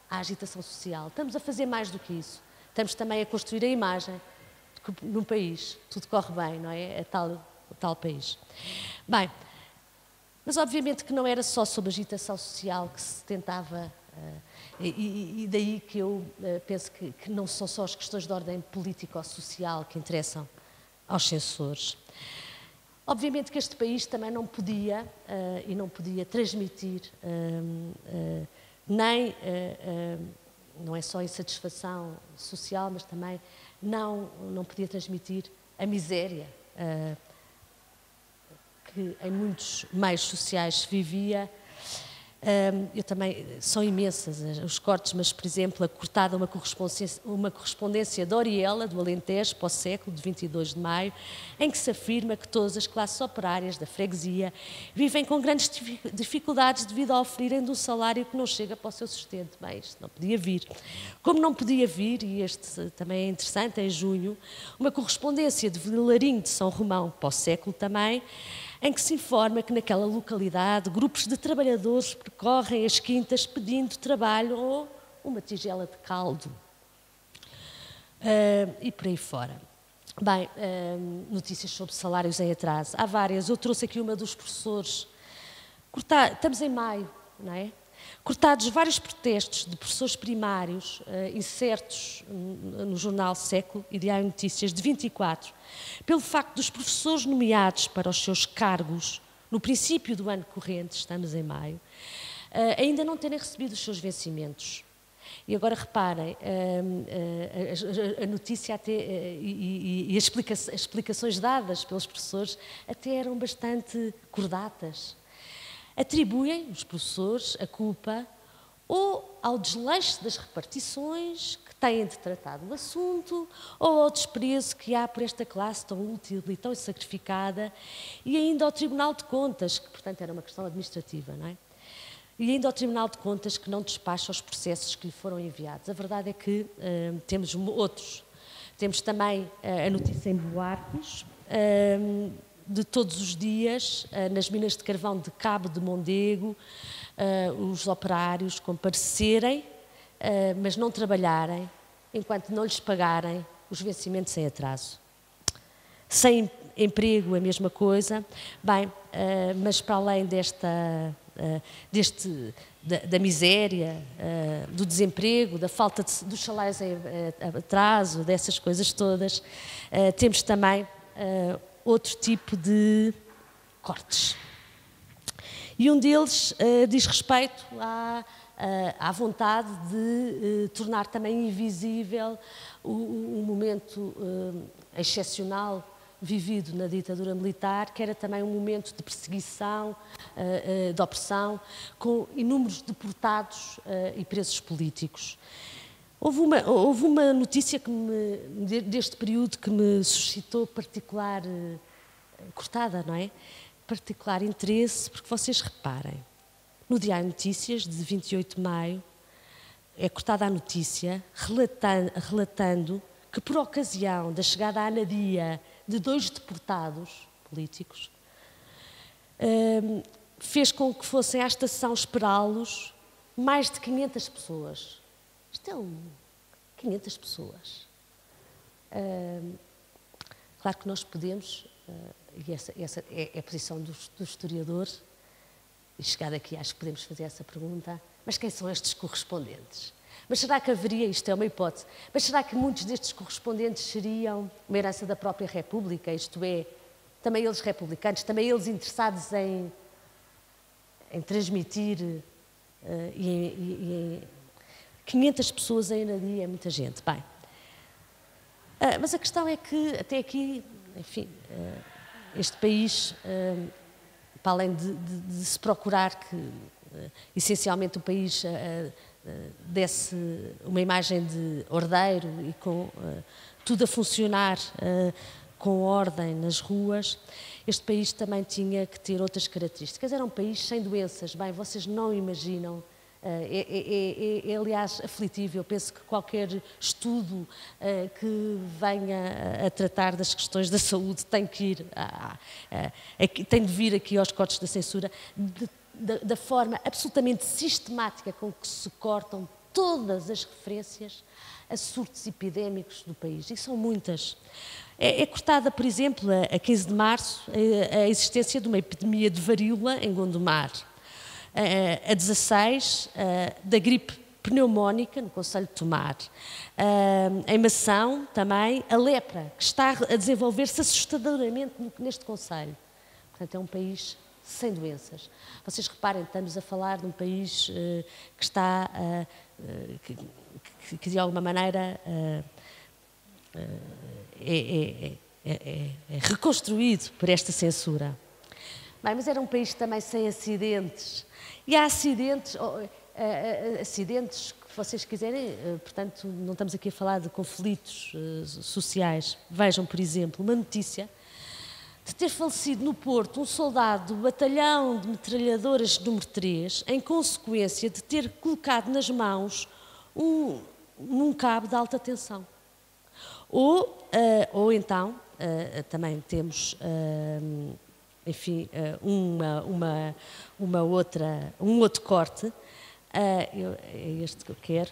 à agitação social, estamos a fazer mais do que isso. Estamos também a construir a imagem de que num país tudo corre bem, não é? O tal país. Bem, mas obviamente que não era só sobre agitação social que se tentava, e daí que eu penso que não são só as questões de ordem político-social que interessam aos censores. Obviamente que este país também não podia e não podia transmitir nem, não é só insatisfação social, mas também não podia transmitir a miséria que em muitos meios sociais se vivia. Eu também, são imensas os cortes, mas, por exemplo, a cortada uma correspondência de Oriela, do Alentejo, para o Século, de 22 de maio, em que se afirma que todas as classes operárias da freguesia vivem com grandes dificuldades devido ao oferirem de um salário que não chega para o seu sustento. Bem, isto não podia vir. Como não podia vir, e este também é interessante, em junho, uma correspondência de Vilarinho de São Romão, para o Século também, em que se informa que naquela localidade grupos de trabalhadores percorrem as quintas pedindo trabalho ou uma tigela de caldo. E por aí fora. Bem, notícias sobre salários em atraso. Há várias. Eu trouxe aqui uma dos professores. Estamos em maio, não é? Cortados vários protestos de professores primários incertos no jornal Século e Diário de Notícias de 24, pelo facto dos professores nomeados para os seus cargos no princípio do ano corrente, estamos em maio, ainda não terem recebido os seus vencimentos. E agora reparem, a notícia até, e as explicações dadas pelos professores até eram bastante cordatas. Atribuem os professores a culpa ou ao desleixo das repartições que têm de tratar do assunto ou ao desprezo que há por esta classe tão útil e tão sacrificada e ainda ao Tribunal de Contas, que portanto era uma questão administrativa, não é? E ainda ao Tribunal de Contas que não despacha os processos que lhe foram enviados. A verdade é que temos outros. Temos também a notícia em Buarcos, de todos os dias, nas minas de carvão de Cabo de Mondego, os operários comparecerem, mas não trabalharem, enquanto não lhes pagarem os vencimentos em atraso. Sem emprego, a mesma coisa. Bem, mas para além da miséria, do desemprego, da falta dos salários em atraso, dessas coisas todas, temos também outro tipo de cortes. E um deles diz respeito à vontade de tornar também invisível o momento excepcional vivido na ditadura militar, que era também um momento de perseguição, de opressão, com inúmeros deportados e presos políticos. Houve uma notícia deste período que me suscitou particular, cortada, não é? Particular interesse, porque vocês reparem, no Diário de Notícias, de 28 de maio, é cortada a notícia relatando que, por ocasião da chegada à Anadia de 2 deportados políticos, fez com que fossem à estação esperá-los mais de 500 pessoas. Isto é 500 pessoas. Claro que nós podemos, e essa é a posição dos historiadores, e chegado aqui acho que podemos fazer essa pergunta, mas quem são estes correspondentes? Mas será que haveria, isto é uma hipótese, mas será que muitos destes correspondentes seriam uma herança da própria República, isto é, também eles republicanos, também eles interessados em transmitir 500 pessoas em um dia é muita gente. Bem, mas a questão é que, até aqui, enfim, este país, para além de se procurar que, essencialmente, o país desse uma imagem de ordeiro e com tudo a funcionar com ordem nas ruas, este país também tinha que ter outras características. Era um país sem doenças. Bem, vocês não imaginam. Aliás, aflitivo. Eu penso que qualquer estudo que venha a tratar das questões da saúde tem que tem de vir aqui aos cortes da censura, da forma absolutamente sistemática com que se cortam todas as referências a surtos epidémicos do país, e são muitas. É cortada, por exemplo, a 15 de março, a existência de uma epidemia de varíola em Gondomar. A 16, da gripe pneumónica no concelho de Tomar. Em Mação, também, a lepra, que está a desenvolver-se assustadoramente neste concelho. Portanto, é um país sem doenças. Vocês reparem, estamos a falar de um país que está, que de alguma maneira é reconstruído por esta censura. Bem, mas era um país também sem acidentes. E há acidentes, acidentes que vocês quiserem, portanto, não estamos aqui a falar de conflitos sociais. Vejam, por exemplo, uma notícia de ter falecido no Porto um soldado do batalhão de metralhadoras número 3, em consequência de ter colocado nas mãos um cabo de alta tensão. Ou então, também temos, enfim, um outro corte, é este que eu quero,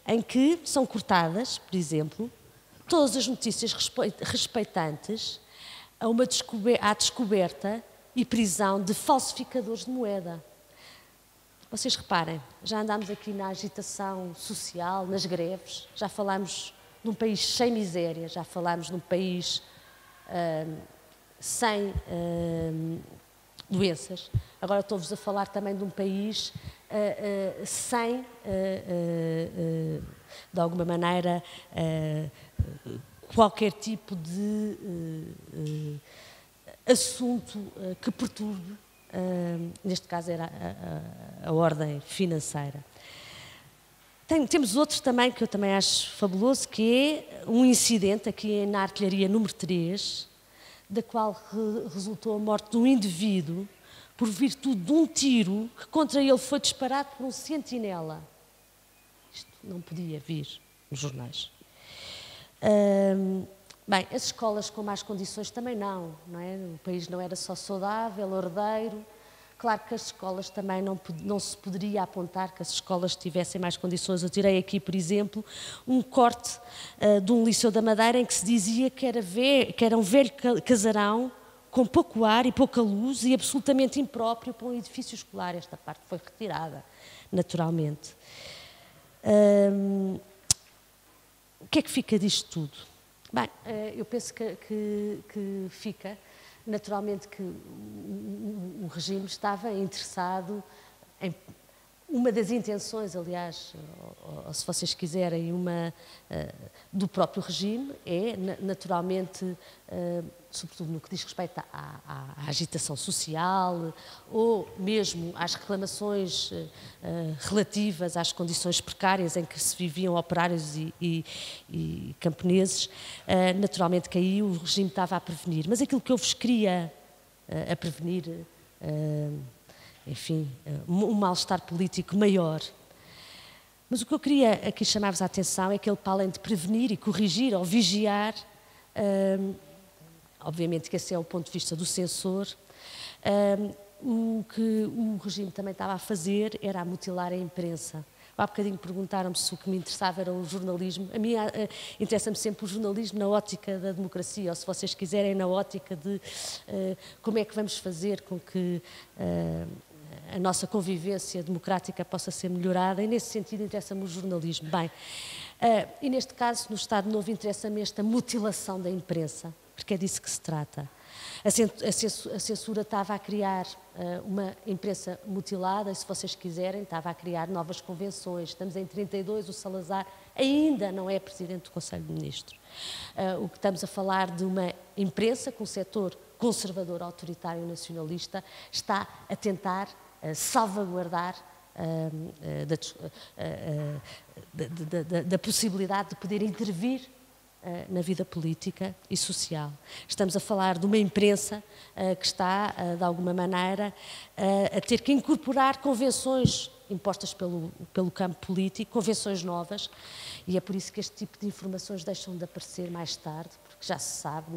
em que são cortadas, por exemplo, todas as notícias respeitantes à descoberta e prisão de falsificadores de moeda. Vocês reparem, já andámos aqui na agitação social, nas greves, já falámos de um país sem miséria, já falámos de um país sem doenças. Agora estou-vos a falar também de um país sem, de alguma maneira, qualquer tipo de assunto que perturbe, neste caso era a ordem financeira. Temos outros também que eu também acho fabuloso, que é um incidente aqui na artilharia número 3, da qual resultou a morte de um indivíduo por virtude de um tiro que contra ele foi disparado por um sentinela. Isto não podia vir nos jornais. Bem, as escolas com más condições também não é? O país não era só saudável, ordeiro. Claro que as escolas também não se poderia apontar que as escolas tivessem mais condições. Eu tirei aqui, por exemplo, um corte de um liceu da Madeira em que se dizia que era um velho casarão com pouco ar e pouca luz e absolutamente impróprio para um edifício escolar. Esta parte foi retirada, naturalmente. O que é que fica disto tudo? Bem, eu penso que fica... Naturalmente que o regime estava interessado em... Uma das intenções, aliás, ou se vocês quiserem, do próprio regime é, naturalmente, sobretudo no que diz respeito à agitação social ou mesmo às reclamações relativas às condições precárias em que se viviam operários e camponeses, naturalmente que aí o regime estava a prevenir. Mas aquilo que eu vos queria a prevenir... enfim, um mal-estar político maior. Mas o que eu queria aqui chamar-vos a atenção é que ele, para além de prevenir e corrigir ou vigiar, obviamente que esse é o ponto de vista do censor, o que o regime também estava a fazer era a mutilar a imprensa. Há bocadinho perguntaram-me se o que me interessava era o jornalismo. A mim interessa-me sempre o jornalismo na ótica da democracia, ou se vocês quiserem, na ótica de como é que vamos fazer com que a nossa convivência democrática possa ser melhorada, e nesse sentido interessa-me o jornalismo. Bem, e neste caso, no Estado Novo, interessa-me esta mutilação da imprensa, porque é disso que se trata. A censura estava a criar uma imprensa mutilada e, se vocês quiserem, estava a criar novas convenções. Estamos em 32, o Salazar ainda não é presidente do Conselho de Ministros. O que estamos a falar de uma imprensa com um setor conservador, autoritário, nacionalista, está a tentar salvaguardar da possibilidade de poder intervir na vida política e social. Estamos a falar de uma imprensa que está, de alguma maneira, a ter que incorporar convenções impostas pelo campo político, convenções novas, e é por isso que este tipo de informações deixam de aparecer mais tarde, porque já se sabe,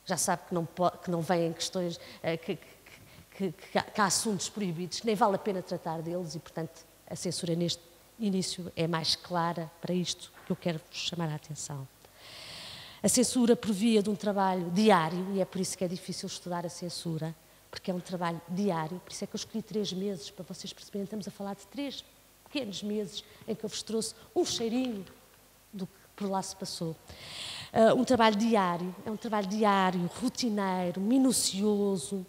já sabe que não vêm questões, que há assuntos proibidos, que nem vale a pena tratar deles, e, portanto, a censura neste início é mais clara para isto que eu quero vos chamar a atenção. A censura provia de um trabalho diário, e é por isso que é difícil estudar a censura, porque é um trabalho diário, por isso é que eu escolhi 3 meses, para vocês perceberem, estamos a falar de 3 pequenos meses em que eu vos trouxe um cheirinho do que por lá se passou. Um trabalho diário, é um trabalho diário, rotineiro, minucioso,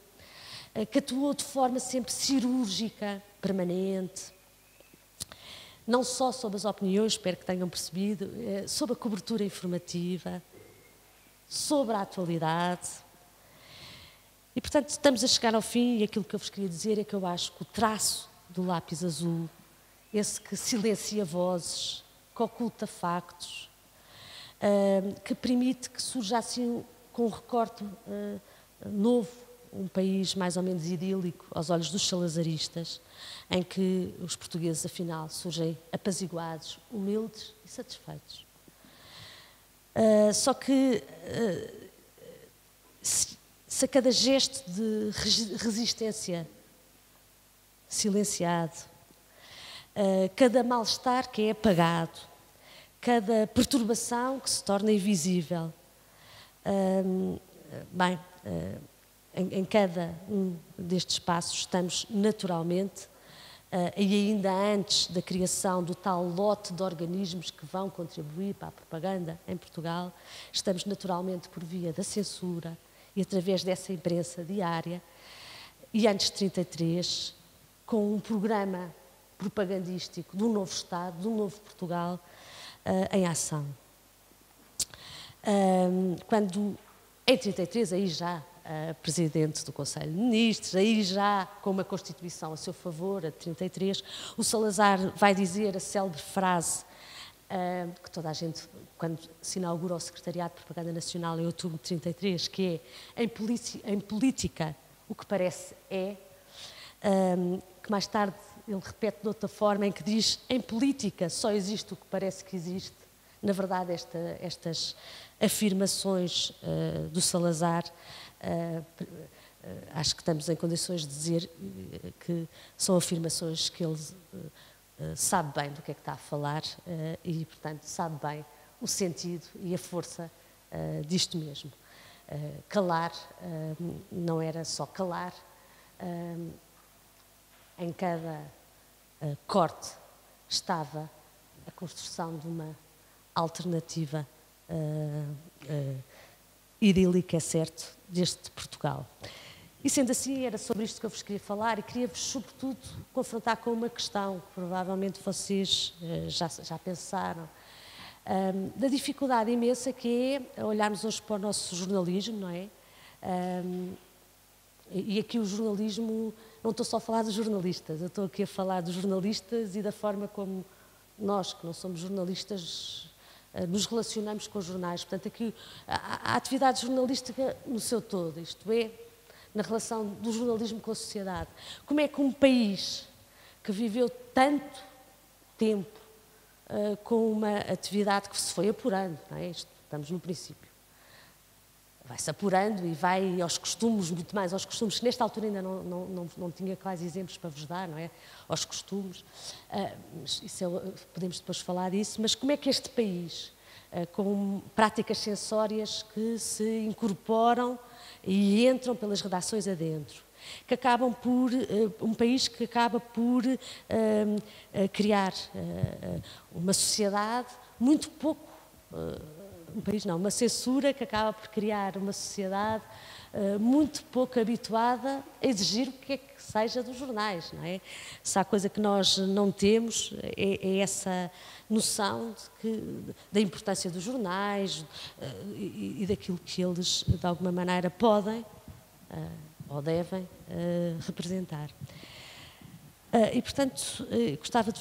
que atuou de forma sempre cirúrgica, permanente, não só sobre as opiniões, espero que tenham percebido, sobre a cobertura informativa, sobre a atualidade. E, portanto, estamos a chegar ao fim, e aquilo que eu vos queria dizer é que eu acho que o traço do lápis azul, esse que silencia vozes, que oculta factos, que permite que surja assim, com um recorte novo, um país mais ou menos idílico aos olhos dos salazaristas, em que os portugueses, afinal, surgem apaziguados, humildes e satisfeitos. Só que, se a cada gesto de resistência silenciado, cada mal-estar que é apagado, cada perturbação que se torna invisível, em cada um destes passos estamos naturalmente, e ainda antes da criação do tal lote de organismos que vão contribuir para a propaganda em Portugal, estamos naturalmente por via da censura e através dessa imprensa diária, e antes de 33, com um programa propagandístico de um novo Estado, de um novo Portugal, em ação. Quando, em 33, aí já presidente do Conselho de Ministros, aí já com uma Constituição a seu favor, a de 33, o Salazar vai dizer a célebre frase que toda a gente, quando se inaugura o Secretariado de Propaganda Nacional em outubro de 33, que é em política o que parece é, que mais tarde ele repete de outra forma, em que diz: em política só existe o que parece que existe. Na verdade, estas afirmações do Salazar, acho que estamos em condições de dizer que são afirmações que ele sabe bem do que é que está a falar e, portanto, sabe bem o sentido e a força disto mesmo. Calar não era só calar, em cada corte estava a construção de uma alternativa idílica, é certo, deste Portugal. E sendo assim, era sobre isto que eu vos queria falar, e queria-vos, sobretudo, confrontar com uma questão que provavelmente vocês já pensaram, da dificuldade imensa que é olharmos hoje para o nosso jornalismo, não é? E aqui o jornalismo, não estou só a falar dos jornalistas, eu estou aqui a falar dos jornalistas e da forma como nós, que não somos jornalistas, nos relacionamos com os jornais. Portanto, aqui a atividade jornalística no seu todo, isto é, na relação do jornalismo com a sociedade. Como é que um país que viveu tanto tempo com uma atividade que se foi apurando, não é? Estamos no princípio, vai-se apurando e vai aos costumes, muito mais aos costumes, que nesta altura ainda não tinha quase exemplos para vos dar, não é? Aos costumes, podemos depois falar disso, mas como é que este país, com práticas sensórias que se incorporam e entram pelas redações adentro, que acabam por, um país que acaba por criar uma sociedade muito pouco uma censura que acaba por criar uma sociedade muito pouco habituada a exigir o que é que seja dos jornais, não é? Se há coisa que nós não temos é essa noção da importância dos jornais e daquilo que eles, de alguma maneira, podem ou devem representar. E, portanto, gostava de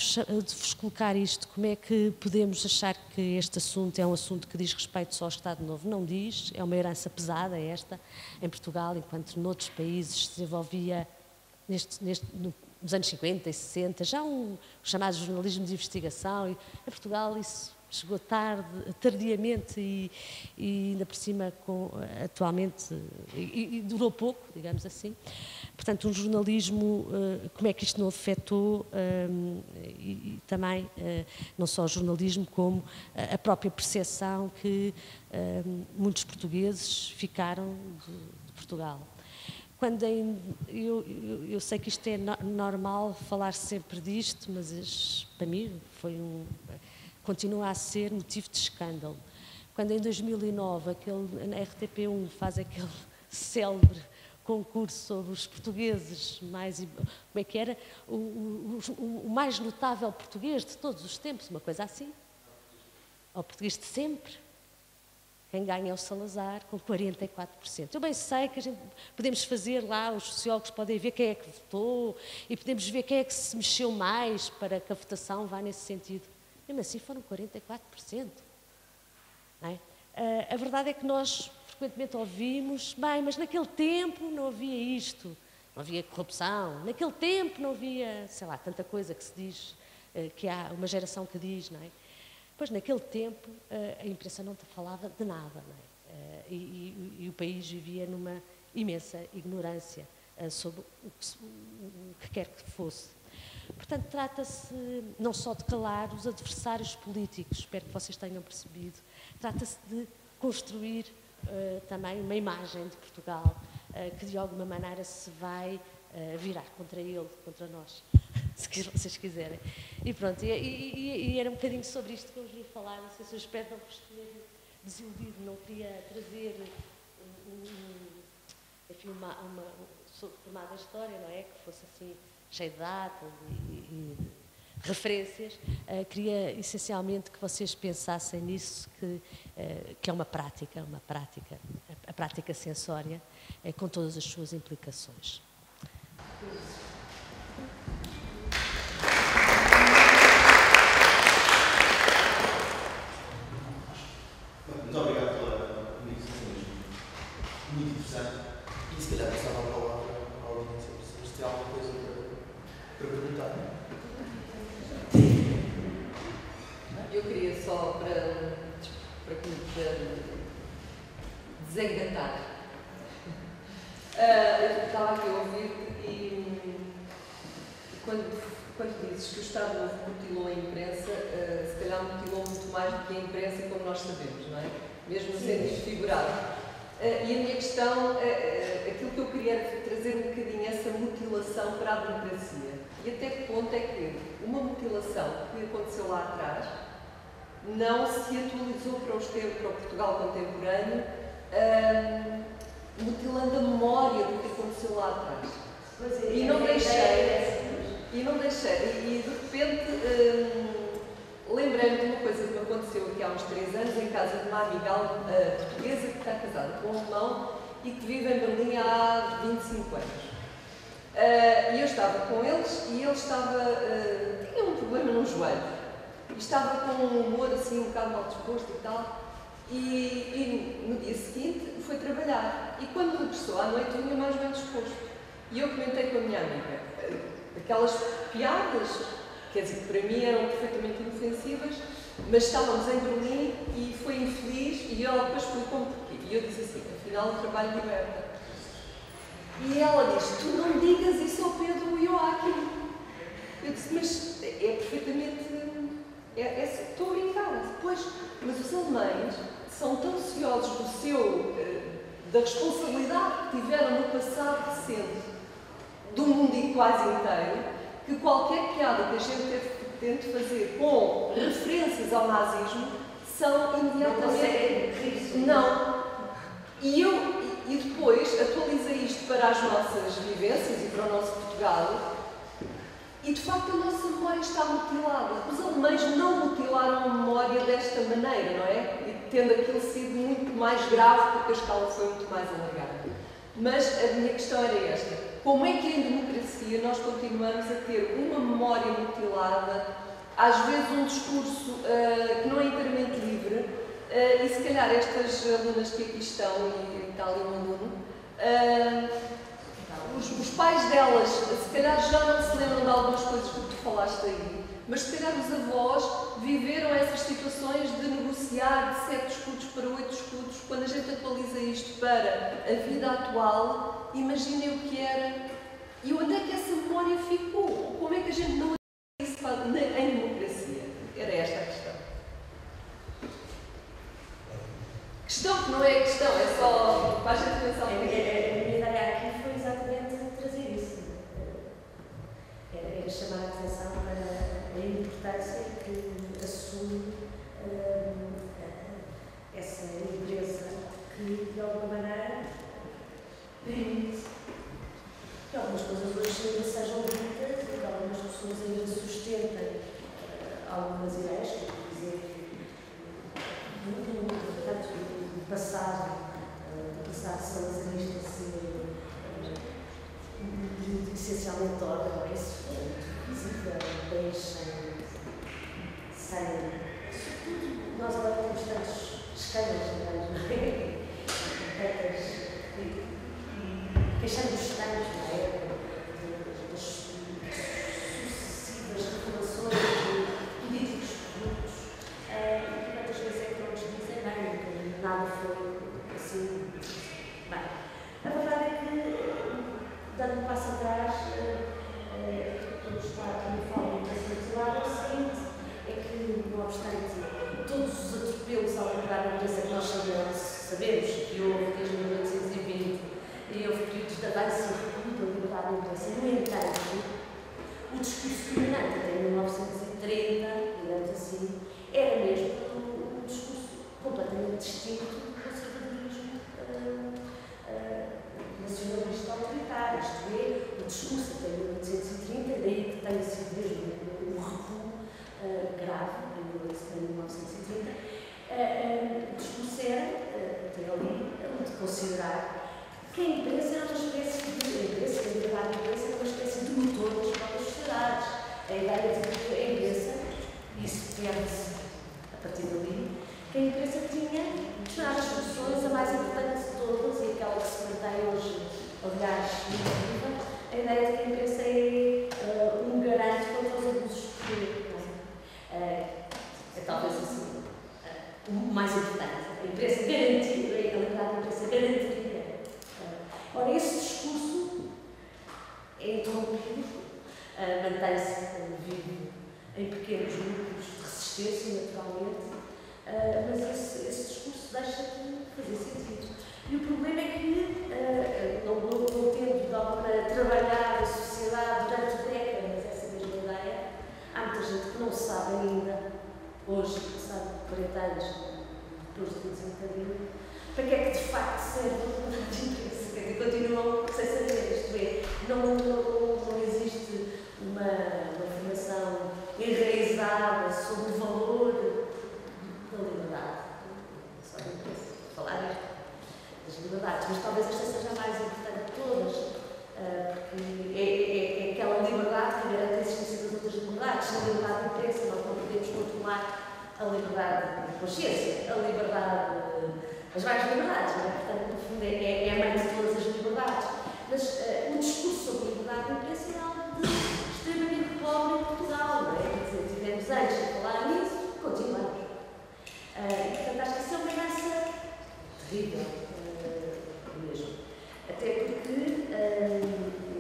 vos colocar isto, como é que podemos achar que este assunto é um assunto que diz respeito só ao Estado Novo? Não diz, é uma herança pesada esta, em Portugal, enquanto noutros países se desenvolvia, nos anos 50 e 60, já um chamado jornalismo de investigação, e em Portugal isso chegou tardiamente e ainda por cima, atualmente, e durou pouco, digamos assim. Portanto, um jornalismo, como é que isto não afetou e também, não só o jornalismo, como a própria percepção que muitos portugueses ficaram de Portugal. Eu sei que isto é normal falar sempre disto, mas para mim continua a ser motivo de escândalo. Quando em 2009 na RTP1 faz aquele célebre concurso sobre os portugueses como é que era? O mais notável português de todos os tempos, uma coisa assim. O português de sempre. Quem ganha é o Salazar, com 44%. Eu bem sei que podemos fazer lá, os sociólogos podem ver quem é que votou e podemos ver quem é que se mexeu mais para que a votação vá nesse sentido. Mesmo assim foram 44%. Não é? A verdade é que nós frequentemente ouvimos, bem, mas naquele tempo não havia isto, não havia corrupção, naquele tempo não havia, sei lá, tanta coisa que se diz, que há uma geração que diz, não é? Pois naquele tempo a imprensa não falava de nada, não é? E o país vivia numa imensa ignorância sobre o que quer que fosse. Portanto, trata-se não só de calar os adversários políticos, espero que vocês tenham percebido, trata-se de construir também uma imagem de Portugal que de alguma maneira se vai virar contra ele, contra nós, se vocês quiserem. E pronto, e era um bocadinho sobre isto que eu vos ia falar, não sei se eu espero não vos ter desiludido, não queria trazer enfim, uma formada história, não é? Que fosse assim, cheio de datas e referências. Queria essencialmente que vocês pensassem nisso, que é uma prática, a prática sensória, com todas as suas implicações. Muito obrigado pela comunicação, muito interessante. E se calhar passava a palavra à audiência, se tem alguma coisa para perguntar. Eu queria só para desengatar. Eu estava aqui a ouvir e quando dizes que o Estado Novo mutilou a imprensa, se calhar mutilou muito mais do que a imprensa, como nós sabemos, não é? Mesmo sendo desfigurado. E a minha questão, aquilo que eu queria era trazer um bocadinho essa mutilação para a democracia. E até que ponto é que uma mutilação que aconteceu lá atrás não se atualizou para o Portugal contemporâneo, mutilando a memória do que aconteceu lá atrás. E não deixei. E de repente lembrei-me de uma coisa que me aconteceu aqui há uns 3 anos em casa de uma amiga portuguesa que está casada com um alemão e que vive em Berlim há 25 anos. E eu estava com eles e ele tinha um problema no joelho. E estava com um humor assim um bocado mal disposto e tal. E no dia seguinte foi trabalhar. E quando regressou à noite vinha mais bem disposto. E eu comentei com a minha amiga aquelas piadas, quer dizer, que para mim eram perfeitamente inofensivas, mas estávamos em Berlim e foi infeliz e ela depois explicou-me porquê. E eu disse assim, afinal o trabalho liberta. E ela disse, tu não digas isso ao Pedro Joachim. Eu disse, mas é perfeitamente... estou a brincar. Pois, mas os alemães são tão ciosos da responsabilidade que tiveram no passado recente do mundo quase inteiro, que qualquer piada que a gente tente fazer com referências ao nazismo são imediatamente... Não. E depois atualizei isto para as nossas vivências e para o nosso Portugal. E de facto a nossa memória está mutilada. Os alemães não mutilaram a memória desta maneira, não é? E tendo aquilo sido muito mais grave porque a escala foi muito mais alargada. Mas a minha questão era esta. Como é que em democracia nós continuamos a ter uma memória mutilada, às vezes um discurso que não é inteiramente livre, e se calhar estas alunas que aqui estão, e está ali um aluno, os pais delas, se calhar já não se lembram de algumas coisas que tu falaste aí, mas se calhar os avós viveram essas situações de negociar de 7 escudos para 8 escudos. Quando a gente atualiza isto para a vida atual, imaginem o que era e onde é que essa memória ficou. Como é que a gente não isso em democracia? Era esta a questão. Questão que não é questão, é só para a gente pensar um pouquinho. A minha ideia aqui foi exatamente trazer isso. Era chamar a atenção para a importância que assume essa empresa que, de alguma maneira, permite que algumas coisas hoje ainda sejam ditas e que algumas pessoas ainda sustentem algumas ideias, que eu dizer do passado salazarista essencialmente ordem, não é? Se for física, país sem. Nós agora temos tantos esquemas, não é? E queixamos tanto, não é? Das sucessivas revelações de políticos corruptos. E quantas vezes é que não nos dizem, bem, nada foi assim. Bem, a verdade é que, dando um passo atrás, todos está aqui a falar da sociedade, o seguinte é que, não obstante todos os atropelos ao liberdade da imprensa que nós sabemos que houve desde 1820 e houve períodos de avanço e recuo da liberdade da imprensa, no entanto, o discurso dominante até 1930, digamos assim, era mesmo um discurso completamente distinto do conservadorismo nacionalista autoritário, isto é, o discurso até 1830, daí que tenha sido mesmo um recuo grave, em 1930, o discurso era, até ali, de considerar que a imprensa era uma espécie de a liberdade da imprensa era uma espécie de motor das próprias sociedades. A ideia de que a imprensa, isso perde-se a partir dali, que a imprensa tinha determinadas funções, a mais importante de todas, e aquela que se mantém hoje, aliás, muito viva, a ideia de que a imprensa é um garante contra os abusos de poder. É talvez assim o mais importante. A imprensa garantia, a liberdade da imprensa garantiria. Ora, esse discurso é interrompido, mantém-se vivo em pequenos grupos de resistência, naturalmente, mas esse discurso deixa de fazer sentido. E o problema é que, não tendo de alguma maneira trabalhado a sociedade durante décadas essa mesma ideia, há muita gente que não sabe ainda, hoje, passado 40 anos, depois de desencadeio, para que é que de facto serve a liberdade de imprensa. Quer dizer, continuam sem saber, isto é, não existe uma formação enraizada sobre o valor da liberdade. Só da imprensa, falar das liberdades, mas talvez esta seja a mais importante de todas, porque é aquela liberdade que garante a existência das outras liberdades. Sem a liberdade de imprensa, nós não podemos controlar a liberdade de consciência, a liberdade, as várias liberdades, não é? Portanto, no fundo, é a mãe de todas as liberdades. Mas o discurso sobre a liberdade de imprensa é algo extremamente pobre em Portugal, não é? Quer dizer, tivemos antes a falar nisso, continuamos. E, portanto, acho que isso é uma herança terrível, mesmo. Até porque,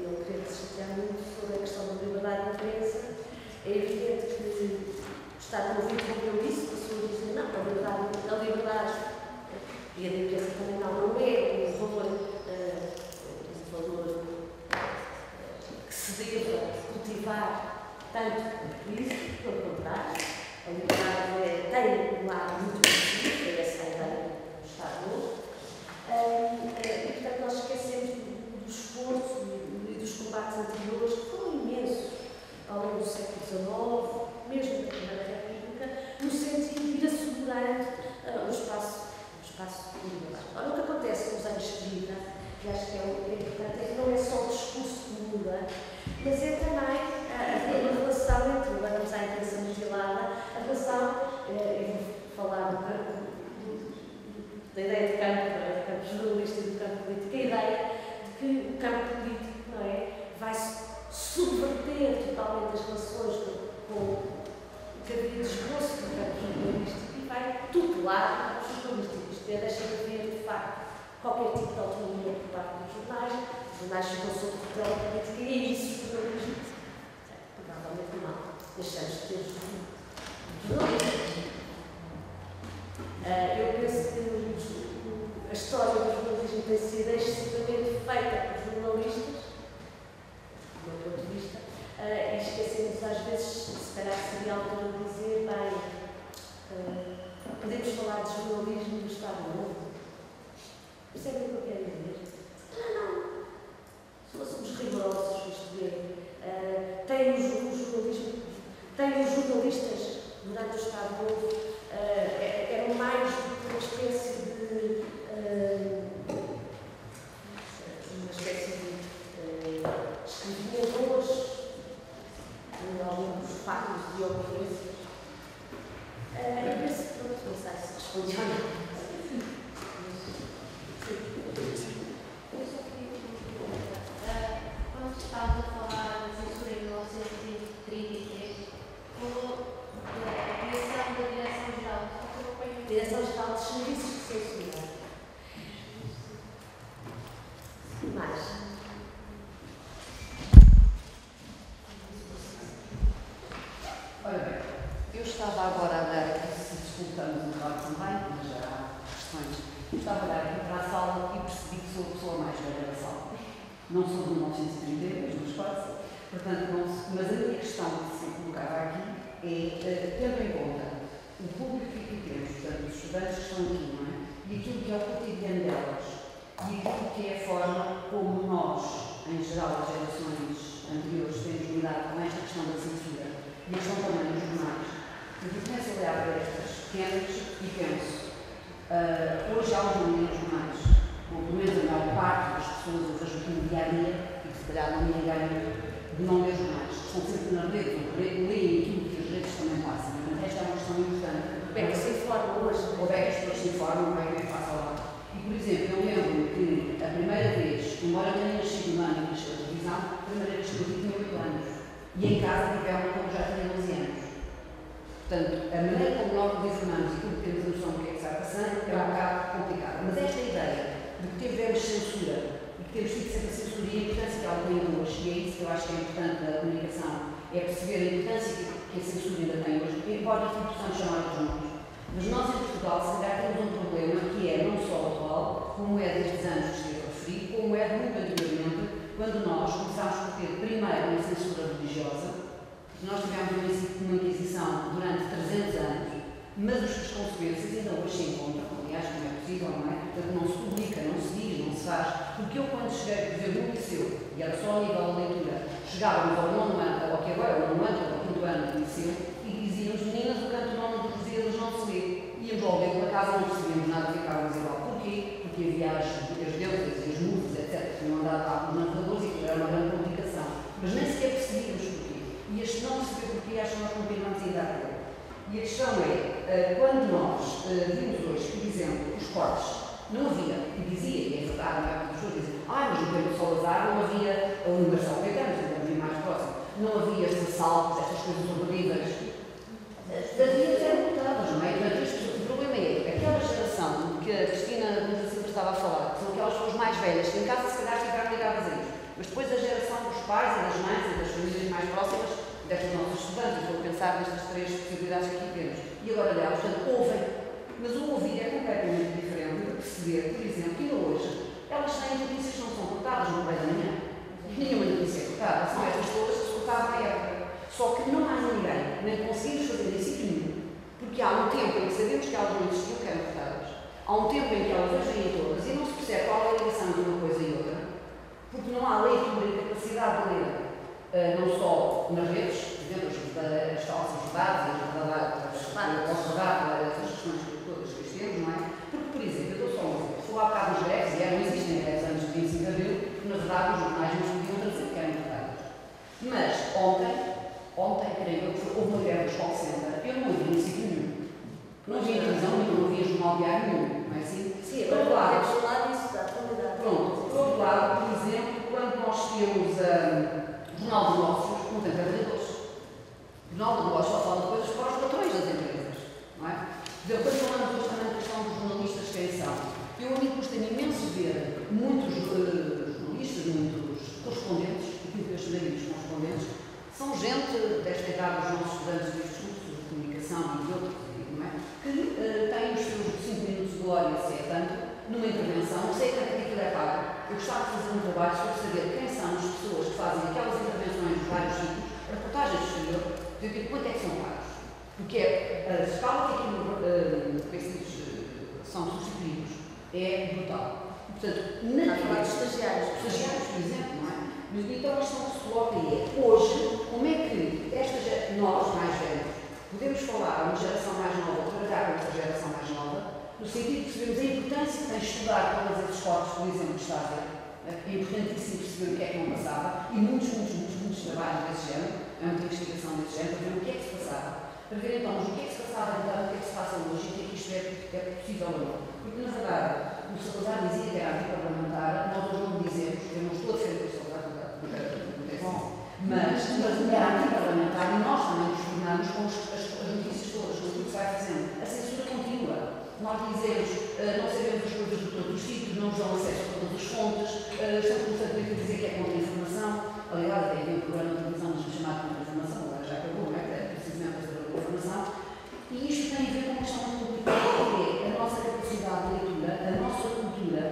não querendo chatear muito sobre a questão da liberdade de imprensa, é evidente que o Estado Novo interrompeu isso, passou a dizer, não, a liberdade e a da imprensa também não é um valor que se deva cultivar tanto por isso, pelo contrário, A liberdade tem um lado muito positivo, é essa a ideia do Estado Novo, e portanto nós esquecemos do esforço e dos combates anteriores, que foram imensos ao longo do século XIX, mesmo da Primeira República, no sentido de ir assegurando o espaço individual. Ora, o que acontece nos anos 30, que acho que é importante, é que não é só o discurso que muda, mas é também a relação entre, vamos à imprensa mutilada, a relação, eu vou falar da ideia de campo jornalista e do campo político, a ideia de que o campo político, não é, vai subverter totalmente as relações com o que havia de esboço do campo jornalístico e vai tutelar o campo jornalístico. Isto é, deixa de haver, de facto, qualquer tipo de autonomia por parte dos jornais. Os jornais ficam sob tutela política e é isso o jornalismo. Provavelmente não. Deixamos de ter jornalistas. Eu penso que a história do jornalismo tem sido excessivamente feita por jornalistas, do meu ponto de vista, e esquecemos às vezes, se calhar seria a altura de dizer, bem, podemos falar de jornalismo do Estado Novo. Percebem o que eu quero dizer? Não. Se fôssemos rigorosos, isto é, tem os jornalistas durante o Estado Novo, eram mais do que uma espécie de escrevinhadores em alguns factos de ocorrências. Eu penso que pronto, não sei se respondi ou não. Eu só queria perguntar, quando estava a falar da censura em 1933, falou da criação da Direção-Geral. Direção-Geral dos Serviços de Censura. Mais. Ora bem, eu estava agora a dar aqui, se desculpamos um bocado também, mas já há questões, estava a dar aqui para a sala e percebi que sou a pessoa mais velha da sala. Não sou de 1932, mas quase. Portanto, não se, mas a minha questão que se colocava aqui é, tendo em conta o público que temos, portanto, os estudantes que estão aqui, não é? E aquilo que é o cotidiano delas, e aquilo que é a forma como nós, em geral, as gerações anteriores, temos lidado com esta questão da censura, e a questão também dos jornais. Eu começo a olhar para estas pequenas e penso, hoje há uns jornais, ou pelo menos a maior parte das pessoas, eu vejo aqui no dia-a-dia, e que se calhar não me engano de não ler jornais, que estão sempre na rede, leem aquilo que as redes também passam. Portanto, esta é uma questão importante. Como é que se informa hoje? Como é que as pessoas se informam, como é que é fácil lá. E, por exemplo, eu lembro que a primeira vez, embora eu tenha nascido no ano que nasceu a televisão, a primeira vez que eu tinha 8 anos. E em casa tivemos quando já tinha 12 anos. Portanto, a maneira como nós nos informamos e como temos a noção do que é que está passando é um bocado complicado. Mas esta ideia de que tivemos censura e que temos tido sempre a censura e a importância que ela tem hoje, e é isso que eu acho que é importante na comunicação, é perceber a importância que a censura ainda tem hoje, embora aqui possamos chamar os nomes. Mas nós em Portugal, se calhar, temos um problema que é não só atual, como é destes anos que estive a referir, como é de muito anteriormente, quando nós começámos por ter primeiro uma censura religiosa. Nós tivemos uma Inquisição durante 300 anos, mas as consequências ainda hoje se encontram, aliás, como é possível, não é? Portanto, não se publica, não se diz, não se faz. Porque eu, quando cheguei, por exemplo, no liceu, e era só a nível de leitura, chegávamos ao nono ano, ao que agora é o nono ano, ou ao quinto ano do liceu, e dizíamos, meninas, o canto nono dos Lusíadas não se lê. Íamos ao ver pela casa, não recebíamos nada, ficávamos igual. Porquê? Porque havia as deusas e as musas, etc., que tinham andado lá com os navegadores e que era uma grande complicação. Mas nem sequer percebíamos porquê. E este não perceber porquê, acho que nós continuamos a ir dar dele. E a questão é, quando nós vimos hoje, por exemplo, os cortes, não havia, e dizia, e é verdade, não é? As pessoas dizem, mas no tempo de Salazar não havia, ou no Marcelo Caetano, se estamos mais próximo, não havia estes assaltos, estas coisas horríveis. As vidas eram lutadas, não é? O problema é, aquela geração que a Cristina sempre estava a falar, que são aquelas pessoas mais velhas, que em casa se calhar estiveram ligadas a isso. Mas depois a geração dos pais e das mães e das famílias mais próximas, destes nossos estudantes, eu estou a pensar nestas três possibilidades que aqui temos. E agora, aliás, portanto, ouvem. Mas o ouvir é completamente diferente de perceber, por exemplo, que ainda hoje elas têm notícias que não são cortadas no meio da manhã. Nenhuma notícia é cortada, são estas todas que se cortavam na época. Só que não há ninguém, nem conseguimos fazer em sítio nenhum, Porque há um tempo em que sabemos que elas não existiam, que eram votadas. Há um tempo em que elas hoje vêm todas e não se percebe qual é a ligação de uma coisa e outra, porque não há leitura e capacidade de ler, não só nas redes, por exemplo, as falsas verdades, as verdades, essas questões todas que temos, não é? Porque, por exemplo, eu dou só um exemplo. Falou há bocado dos greves, e não existem greves antes de 25 de abril, porque na verdade os jornais não se podiam trazer porque eram verdades. Mas ontem, creio eu, houve uma greve do call center, eu não ouvi em sítio nenhum. Não havia televisão nenhuma, não havia jornal diário nenhum, não é assim? Sim, agora podemos falar disso, da atualidade. Pronto, por outro lado, por exemplo, quando nós temos Jornal de Negócios, não tem trabalhadores. O Jornal de Negócios só fala de coisas para os patrões das empresas, não é? Depois falamos hoje também da questão dos jornalistas quem são. Eu a mim custa-me imenso ver muitos jornalistas, muitos correspondentes, aquilo que eu chamaria de correspondentes, são gente desta idade, os nossos estudantes dos cursos de comunicação e de outros, não é? Que têm os seus 5 minutos de glória, se é tanto, numa intervenção, não sei quanto é que aquilo é pago. Eu gostava de fazer um trabalho sobre saber quem são as pessoas que fazem aquelas intervenções nos vários sítios, reportagens do exterior, de ver quanto é que são pagos. Porque a escala que aquilo são substituídos é brutal. Portanto, na falar de estagiários, por exemplo, não é? Mas então a questão que se coloca é, hoje, como é que nós, mais velhos, podemos falar a uma geração mais nova, trabalhar com esta geração mais nova, no sentido de percebermos a importância que tem estudar todas esses cortes, por exemplo, que está a ver. É importantíssimo perceber o que é que não passava e muitos trabalhos desse género, é uma investigação desse género, para ver o que é que se passava. Para ver então o que é que se passava então, o que é que se passa hoje e o que é que isto é possível ou não. Porque, na verdade, o Salazar dizia que era antiparlamentar, nós hoje não dizemos, eu não estou a defender o Salazar, mas era antiparlamentar e nós também nos tornamos com as notícias todas, com tudo que se vai fazendo. A censura continua. Nós dizemos, não sabemos as coisas de todos os sítios, não nos dão acesso a todas as fontes, estamos constantemente a dizer que é contra-informação. Aliás, até havia um programa de televisão chamado Contra-informação, agora já acabou, não é? É precisamente essa informação. E isto tem a ver com uma questão muito complicada, que é a nossa capacidade de leitura, a nossa cultura,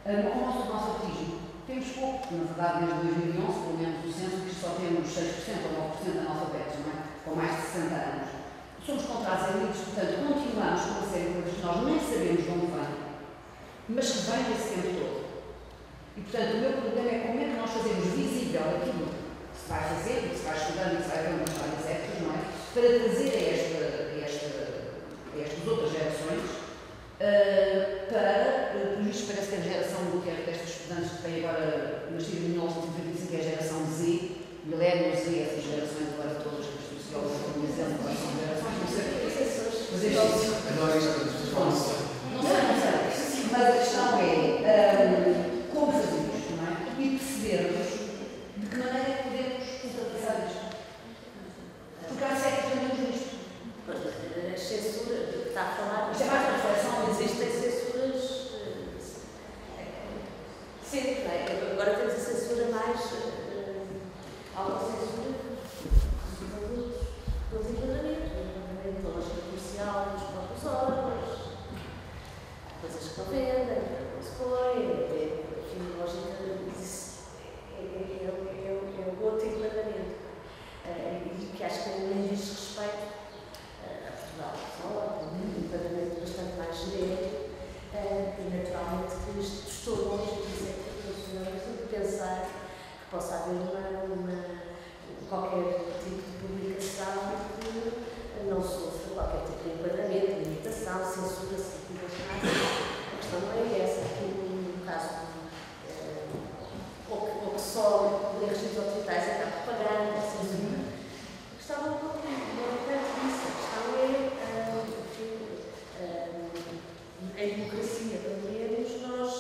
o nosso artismo. Temos pouco, porque, na verdade, desde 2011, pelo menos o censo, diz que só temos 6% ou 9% de analfabetos, não é? Com mais de 60 anos. Somos contra as elites, portanto, continuamos com uma série de coisas que nós nem sabemos de onde vêm, mas que vêm esse tempo todo. E, portanto, o meu problema é como é que nós fazemos visível aquilo que se vai fazer, que se vai estudando e que se vai vendo nas várias épocas, não é? Para trazer a estas outras gerações, por isso parece que a geração do que é destes estudantes que têm agora nascido em 1995, que é a geração Z, millennials Z, essas gerações agora todas que os sociólogos estão dizendo, agora são gerações, não sei o que é isso. Não sei. Mas a questão é como fazer isto, não é? E percebermos de que maneira é que podemos ultrapassar isto. Porque há séculos que andamos nisto. A censura que está a falar. Isto é mais uma reflexão. Existem censuras. Sempre, não é? Agora temos a censura mais. Há uma censura dos enquadramentos, da lógica comercial, dos próprios órgãos, coisas que não vendem, que não se põe, enfim, a lógica disso é o outro enquadramento. E que acho que nem diz respeito a Portugal só, tem um enquadramento bastante mais genérico e naturalmente que estou longe de dizer que pensar que possa haver qualquer tipo de publicação que não sofra qualquer tipo de enquadramento, limitação, censura, a questão não é essa. Aqui no caso, ou que só ler regimes autoritários é a propaganda, censura. A questão não é tanto isso. A questão é, em democracia, pelo menos, nós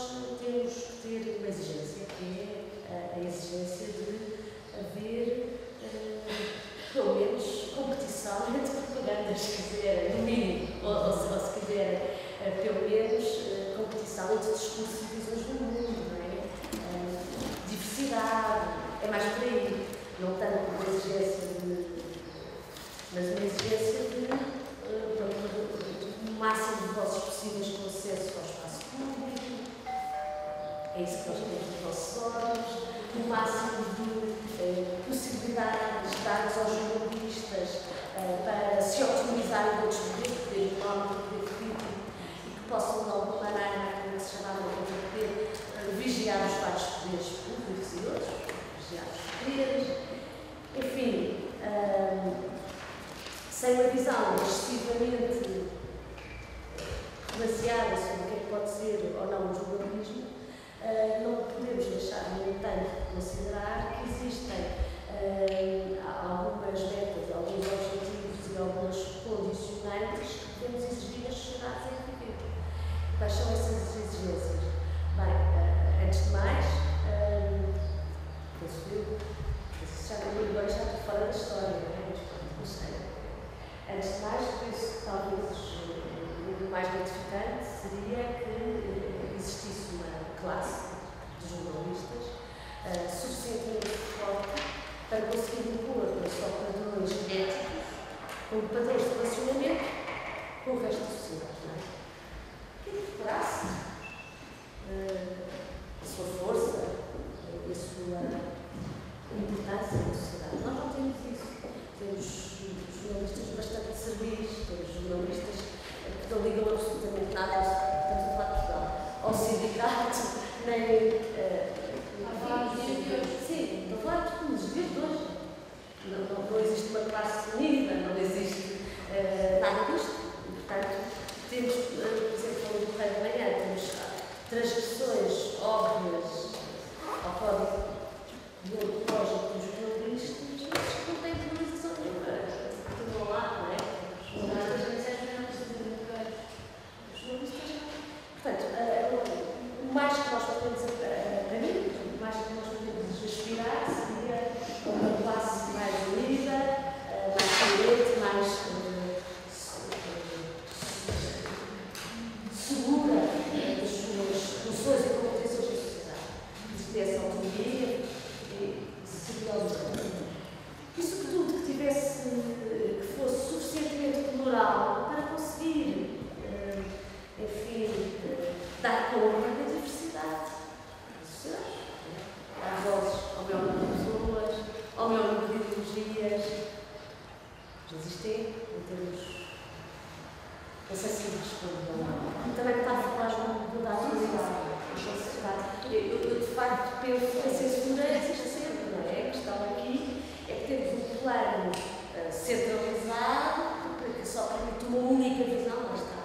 temos que ter uma exigência, que é a exigência de haver, pelo menos, competição entre propagandas, se quiserem, no mínimo, ou se quiserem, pelo menos, competição entre discursos e visões do mundo, não é? Diversidade, é mais por aí, não tanto uma exigência mas uma exigência de o máximo de vozes possíveis com acesso ao espaço público, é isso que nós temos nos nossos órgãos, o máximo de possibilidades dadas aos jornalistas para se otimizarem de outros projetos. agentes públicos e outros, refugiados portugueses, enfim, sem uma visão excessivamente demasiada sobre o que é que pode ser ou não o jornalismo, não podemos deixar, no entanto, de considerar que existem algumas metas, alguns objetivos e algumas condicionantes que devemos exigir nas sociedades em que vivemos. Quais são essas exigências? Bem, antes de mais, penso eu, já não me lembro, já estou fora da história, não é? Mas sei. Antes de mais, penso que talvez o mais gratificante seria que existisse uma classe de jornalistas suficientemente forte para conseguir impor não só padrões éticos, como padrões de relacionamento com o resto da sociedade, não é? Que incorporasse a sua força e a sua importância na sociedade. Nós não temos isso. Temos jornalistas bastante servis, temos jornalistas que não ligam absolutamente nada, estamos a falar de Portugal, ao sindicato, nem. Sim, estou a falar dos dias de hoje. Não existe uma classe unida, não existe nada disto. Portanto, temos, por exemplo, no Correio de Manhã, temos transgressões óbvias ao código deontológico dos jornalistas, mas que não têm penalização nenhuma. Estão lá, não é? Os jornalistas. Portanto, o mais que nós podemos, para mim, o mais que nós podemos aspirar seria uma classe mais unida, mais coerente, mais segura das suas funções e competências da sociedade. Que tivesse autonomia e segurança. E, sobretudo, que fosse suficientemente plural para conseguir, enfim, dar conta da diversidade da sociedade. Dar vozes ao maior número de pessoas, ao maior número de ideologias. Existem, em termos. Não sei se me respondo ou não. Também está a falar da atualidade. Eu, de facto, penso que a censura existe sempre, não é? A questão aqui é que temos um plano centralizado que só permite uma única visão, lá está.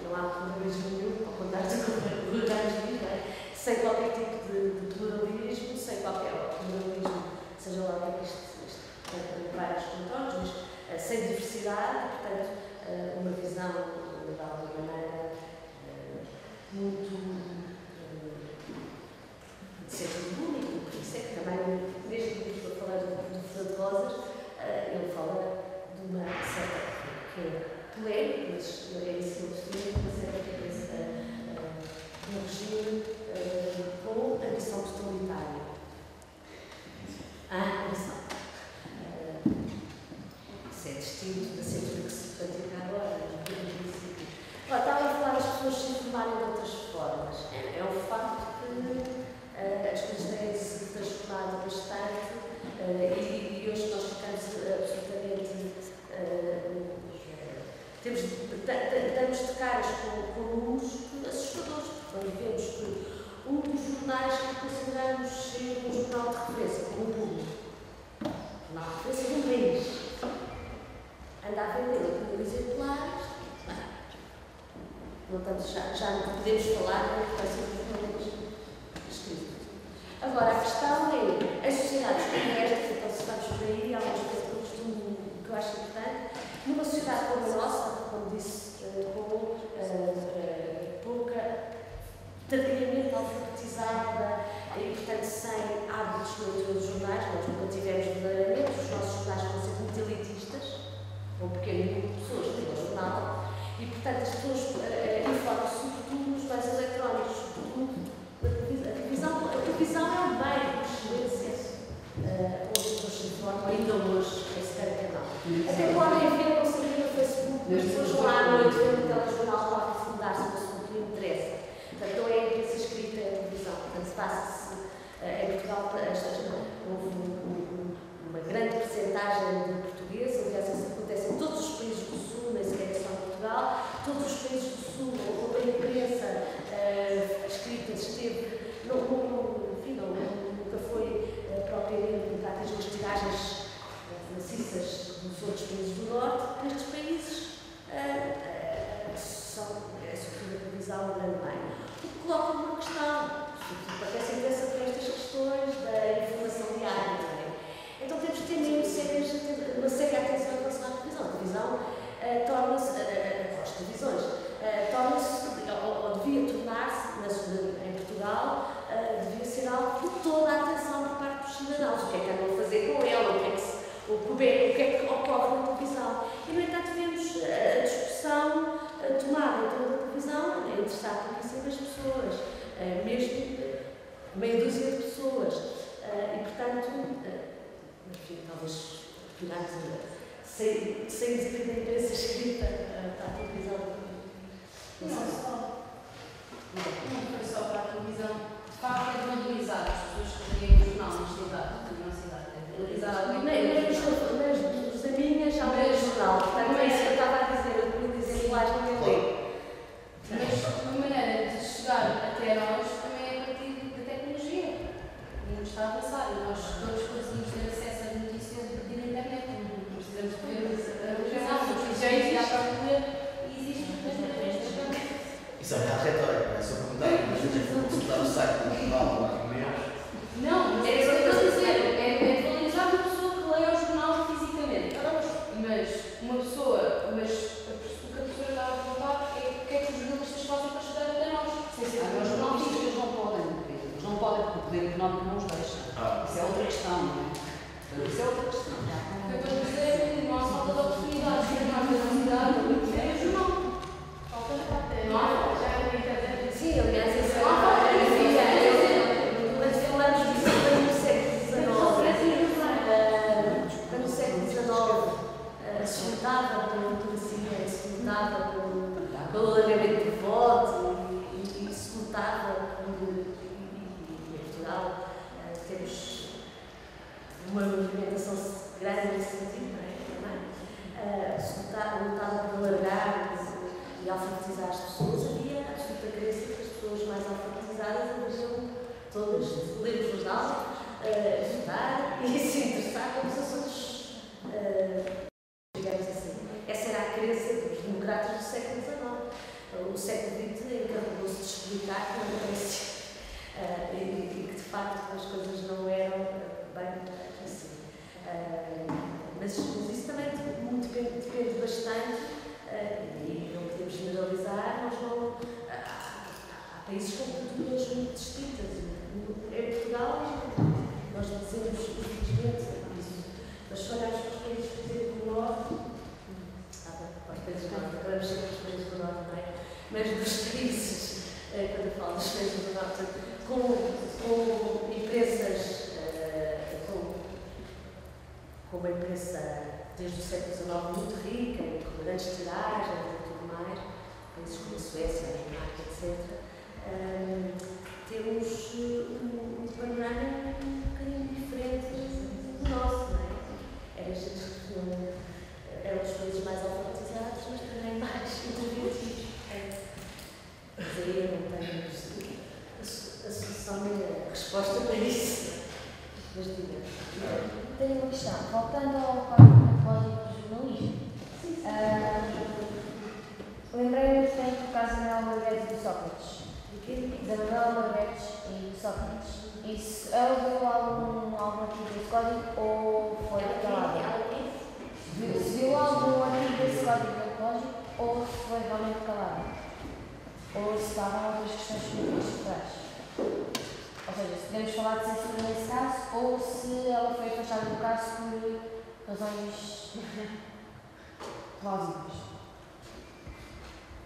Não há pluralismo nenhum, ao contrário do que o Rogério diz, não é? Sem qualquer tipo de pluralismo, sem qualquer pluralismo, seja lá o que isto tem vários contornos, mas sem diversidade, portanto, uma visão, de alguma maneira, muito de sentido único, por isso é que também, mesmo que estou a falar do Fernando Rosas, ele fala de uma certa, que é polémica, mas é isso que eu defino, uma certa cabeça de um regime com ambição totalitária. Ambição. Isso é distinto da censura que se pratica agora, no princípio. Estava a falar das pessoas se informarem de outras formas. É um facto que as coisas têm se transformado bastante e hoje nós ficamos absolutamente. Damos de caras com números assustadores, quando vemos que um dos jornais que consideramos ser um jornal de referência, como o Público, jornal de referência de um país, anda a vender por exemplares, não estamos, já não podemos falar da importância dos jornais escritos. Agora, a questão é, as sociedades como esta, então se estamos por aí, há umas coisas que eu acho importante, numa sociedade como a nossa, como disse, com pouca, tardiamente alfabetizada e, portanto, sem hábitos de leitura dos jornais, nós nunca tivemos verdadeiramente, os nossos jornais vão ser muito elitistas, um pequeno grupo de pessoas que têm um jornal, e, portanto, as pessoas informam-se sobretudo nos meios eletrónicos, sobretudo na televisão. A televisão é um meio de excelência, onde as pessoas se informam, ainda hoje, esse canal. Até podem ver, não sei, no Facebook, as pessoas vão lá à noite ver o telejornal para aprofundar-se no assunto que lhe interessa. Portanto, não é a imprensa escrita, é a televisão. Portanto, passa-se, em Portugal, houve uma grande percentagem de portugueses, aliás, isso acontece em todos os países do Sul, nem sequer é só em Portugal, todos os países do Sul, onde a imprensa escrita esteve, enfim, não imprensas dos outros países do Norte, nestes países é sobretudo a televisão o grande meio. O que coloca uma questão, porque essa imprensa por estas questões da informação diária. Não é? Então temos que ter mesmo uma séria atenção em relação à televisão. A televisão torna-se, as televisões, ou devia tornar-se, em Portugal, devia ser algo de toda a atenção por parte dos cidadãos. O que é que andam a fazer com ela, o que é que ocorre na televisão. E, no entanto, vemos a discussão tomada em toda a televisão, é interessar pouquíssimas pessoas, mesmo meia dúzia de pessoas. E, portanto, enfim, talvez saímos aqui da imprensa escrita para a televisão. Não foi só para a televisão. De facto, é valorizar as pessoas que leem o jornal na nossa cidade. É valorizar Mas da minha já é jornal. Portanto, é isso que eu estava a dizer. Eu podia dizer iguais no meu tempo. Mas uma maneira de chegar até nós também é a partir da tecnologia. O mundo está a avançar e nós todos conseguimos ter acesso às notícias na internet. Não precisamos de ver a televisão, já existe à procura e existe muitas maneiras de chegar. Isso é um bocado retórico, não é? Se eu perguntar, mas a gente vai consultar o site do jornal do lado do mês. Não, é isso que eu estou a dizer. É valorizar uma pessoa que lê o jornal fisicamente. Mas uma pessoa, o que a professora estava a perguntar é o que é que os jornalistas fazem para chegar até nós. Os jornalistas não podem, eles não podem, porque o poder económico não os deixa. Isso é outra questão, não é? Isso é outra questão. O que eu estou a dizer é que não há falta de oportunidades, não há capacidade, é o jornal. Falta de parte. Não há falta, já é na internet. Sim, aliás, isso Não há falta de mas falamos disso também no século XIX. No século XIX se lutava pela democracia, se lutava pelo alargamento do voto e se lutava em Portugal temos uma movimentação grande nesse sentido, não é? Também. Se lutava por alargar e alfabetizar as pessoas, havia a absoluta crença que as pessoas mais alfabetizadas deveriam todas ler o jornal, estudar e se interessar pelos assuntos, digamos assim. Essa era a crença dos democratas do século XIX. O século XX encarregou-se de explicar que não parecia e que de facto as coisas não eram bem assim. Mas isso também depende bastante e não podemos generalizar, mas não, há países com culturas muito distintas. Em Portugal, nós dizemos, infelizmente, isso. Mas se olharmos para os países, por exemplo, do Norte, para os países do Norte, agora chegamos aos países do Norte, não é? Mas dos países, quando eu falo dos países do Norte, com imprensas, com uma imprensa desde o século XIX muito rica, com grandes tiragens e tudo mais, países como a Suécia, a Dinamarca, etc., temos um panorama um bocadinho diferente do nosso, não é? Eram os países mais alfabetizados, mas também mais interventivos. Mas aí eu não tenho a solução nem a resposta para isso. Mas diga. Tenho uma questão. Voltando ao quadro metodológico do jornalismo. Lembrei-me que tem por causa da Margarete e Sócrates. Da Manuela Margarete e Sócrates. Isso, ela viu algum artigo desse código ou foi calada? Se viu algum artigo desse código metodológico ou se foi realmente calada? Ou se estavam outras questões políticas por trás? Ou seja, se podemos falar de censura nesse caso ou se ela foi afastada do caso por razões plausíveis.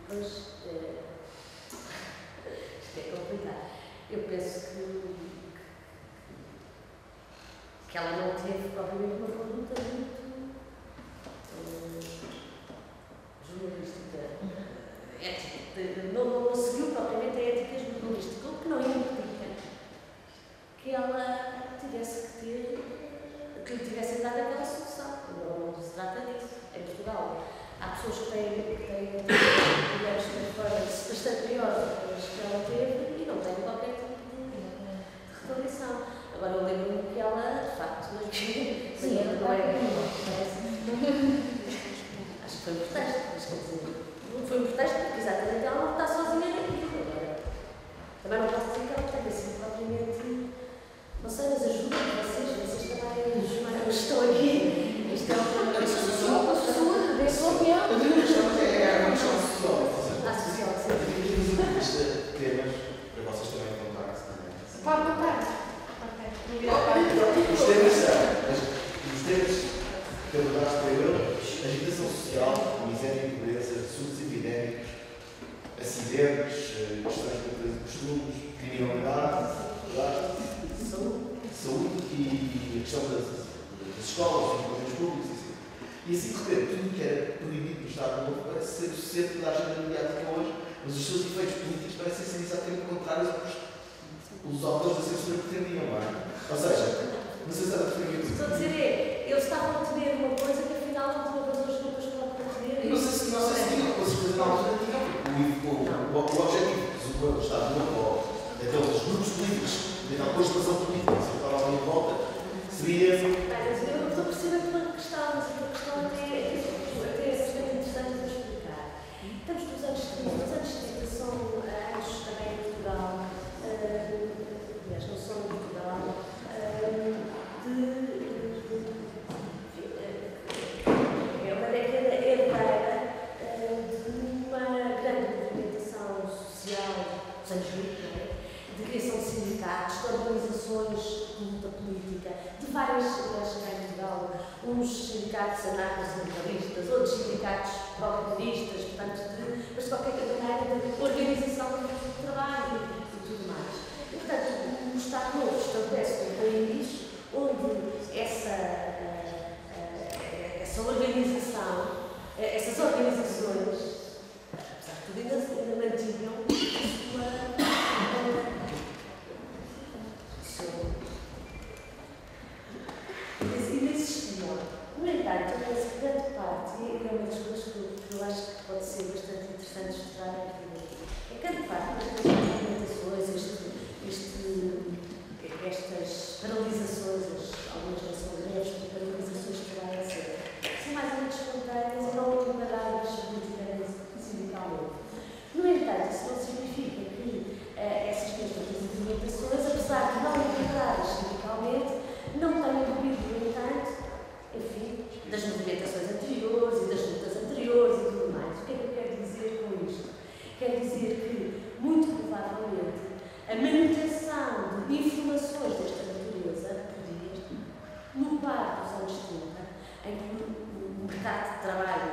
Pois, isto é complicado. Eu penso que ela não teve propriamente uma conduta muito jornalística, ética. Não seguiu propriamente a ética jornalística, o que não implica que ela tivesse que lhe tivessem dado aquela solução. Não se trata disso. Em Portugal, há pessoas que têm digamos, performance bastante piores do que as que ela teve e não têm qualquer tipo de retaliação. Agora, eu lembro-me que ela, de facto, não é. Sim, não é. foi um protesto, mas quer dizer, não foi um protesto porque exatamente ela não está sozinha naquilo. Agora, também não posso dizer que ela tenha sido propriamente, não sei, mas ajudem vocês também estão aqui. Isto é uma pessoa que dê a sua opinião. Eu tenho uma questão, é uma questão social. Social, sim. Temas para vocês também contarem. Pode contar. Os temas são, os temas que abordaste primeiro, agitação social, miséria e pobreza, surtos epidémicos, acidentes, questões de costumes, criminalidade, saúde e a questão das escolas, dos equipamentos públicos, etc. E assim, de repente, tudo que era proibido no Estado Novo parece ser o centro da agenda mediática hoje, mas os seus efeitos políticos parecem ser exatamente contrários ao que os autores da censura pretendiam, não é? Ou seja, não sei se era definido. Estou a dizer, eles estavam a temer uma coisa que afinal não tinham razões nenhumas para temer. Não sei se tinham coisas na altura tinham. O objetivo que o Estado Novo, ou aqueles grupos políticos, daquela constelação política que se estavam ali em volta, seria. Mas eu estou a perceber uma questão, mas a questão até é bastante interessante de explicar. Estamos nos anos 30, os anos 30 são anos também em Portugal, aliás, não são em Portugal, é uma década herdeira de uma grande movimentação social dos anos 20, de criação de sindicatos, de organizações de luta política, de várias cidades em Portugal, uns sindicatos anarco-sindicalistas, outros sindicatos progressistas, portanto, mas de qualquer maneira de organização do trabalho e tudo mais. E, portanto, o Estado Novo estabelece um país onde essa organização, essas organizações, apesar de tudo, ainda mantinham ainda existiam. No entanto, eu penso que grande parte, e é uma das coisas que eu acho que pode ser bastante interessante estudar aqui, é que grande parte destas movimentações, estas paralisações, algumas não são greves, mas paralisações que vai ser, são mais ou menos espontâneas e não preparadas politicamente, sindicalmente. No entanto, isso não significa que essas mesmas movimentações, apesar de não preparadas sindicalmente, não tenham bebido, no entanto, enfim, das movimentações anteriores e das lutas anteriores e tudo mais. O que é que eu quero dizer com isto? Quero dizer que, muito provavelmente, a manutenção de informações desta natureza, no quadro dos anos 30, em que o mercado de trabalho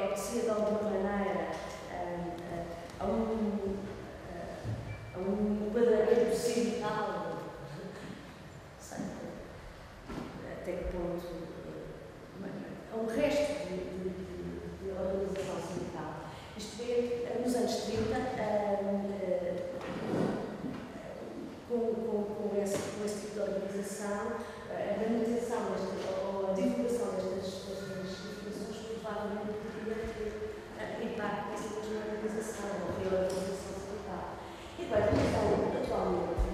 obedecia de alguma maneira a um enquadramento sindical, até que ponto, a um resto de organização sindical. Isto é, nos anos 30, com esse tipo de organização, a manutenção ou a divulgação destas informações provavelmente poderia ter impacto nessa mesma organização, ou reorganização sindical. E bem, então, atualmente,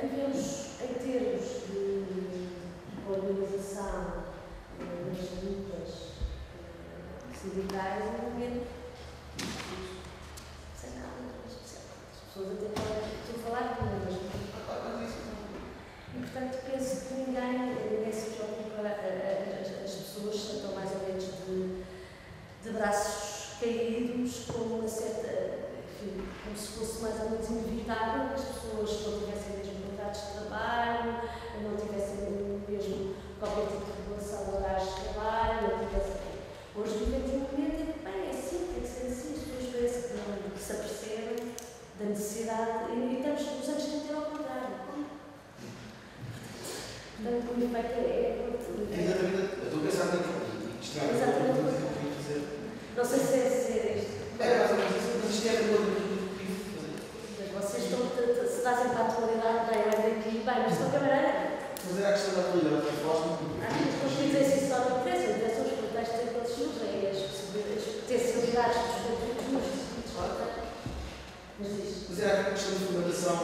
vivemos em termos de organização nas lutas sindicais um momento sem nada especial. As pessoas até podem falar com elas, e portanto penso que ninguém se preocupa, as pessoas estão mais ou menos de braços caídos, com uma certa, enfim, como se fosse mais ou menos inevitável que as pessoas não tivessem mesmo contratos de trabalho, não tivessem mesmo qualquer tipo de regulação de horários de trabalho, não tivessem. Hoje vivemos um momento em que, bem, é assim, tem que ser assim, as pessoas parecem que não se apercebem da necessidade, e estamos nos anos 30 ao contrário. Portanto, o efeito é exatamente, eu estou a pensar nisto. Exatamente o que eu queria fazer. Não sei se é isto. É, mais ou menos isso, mas isto é a coisa que vocês estão, se trazem para a atualidade, bem, olha aqui, bem, mas de qualquer maneira. Mas é a questão da atualidade, que eu gosto muito. Acho que as consequências só não interessam, interessam os contextos em que eles surgem, as potencialidades dos conteúdos, mas era a questão de fundamentação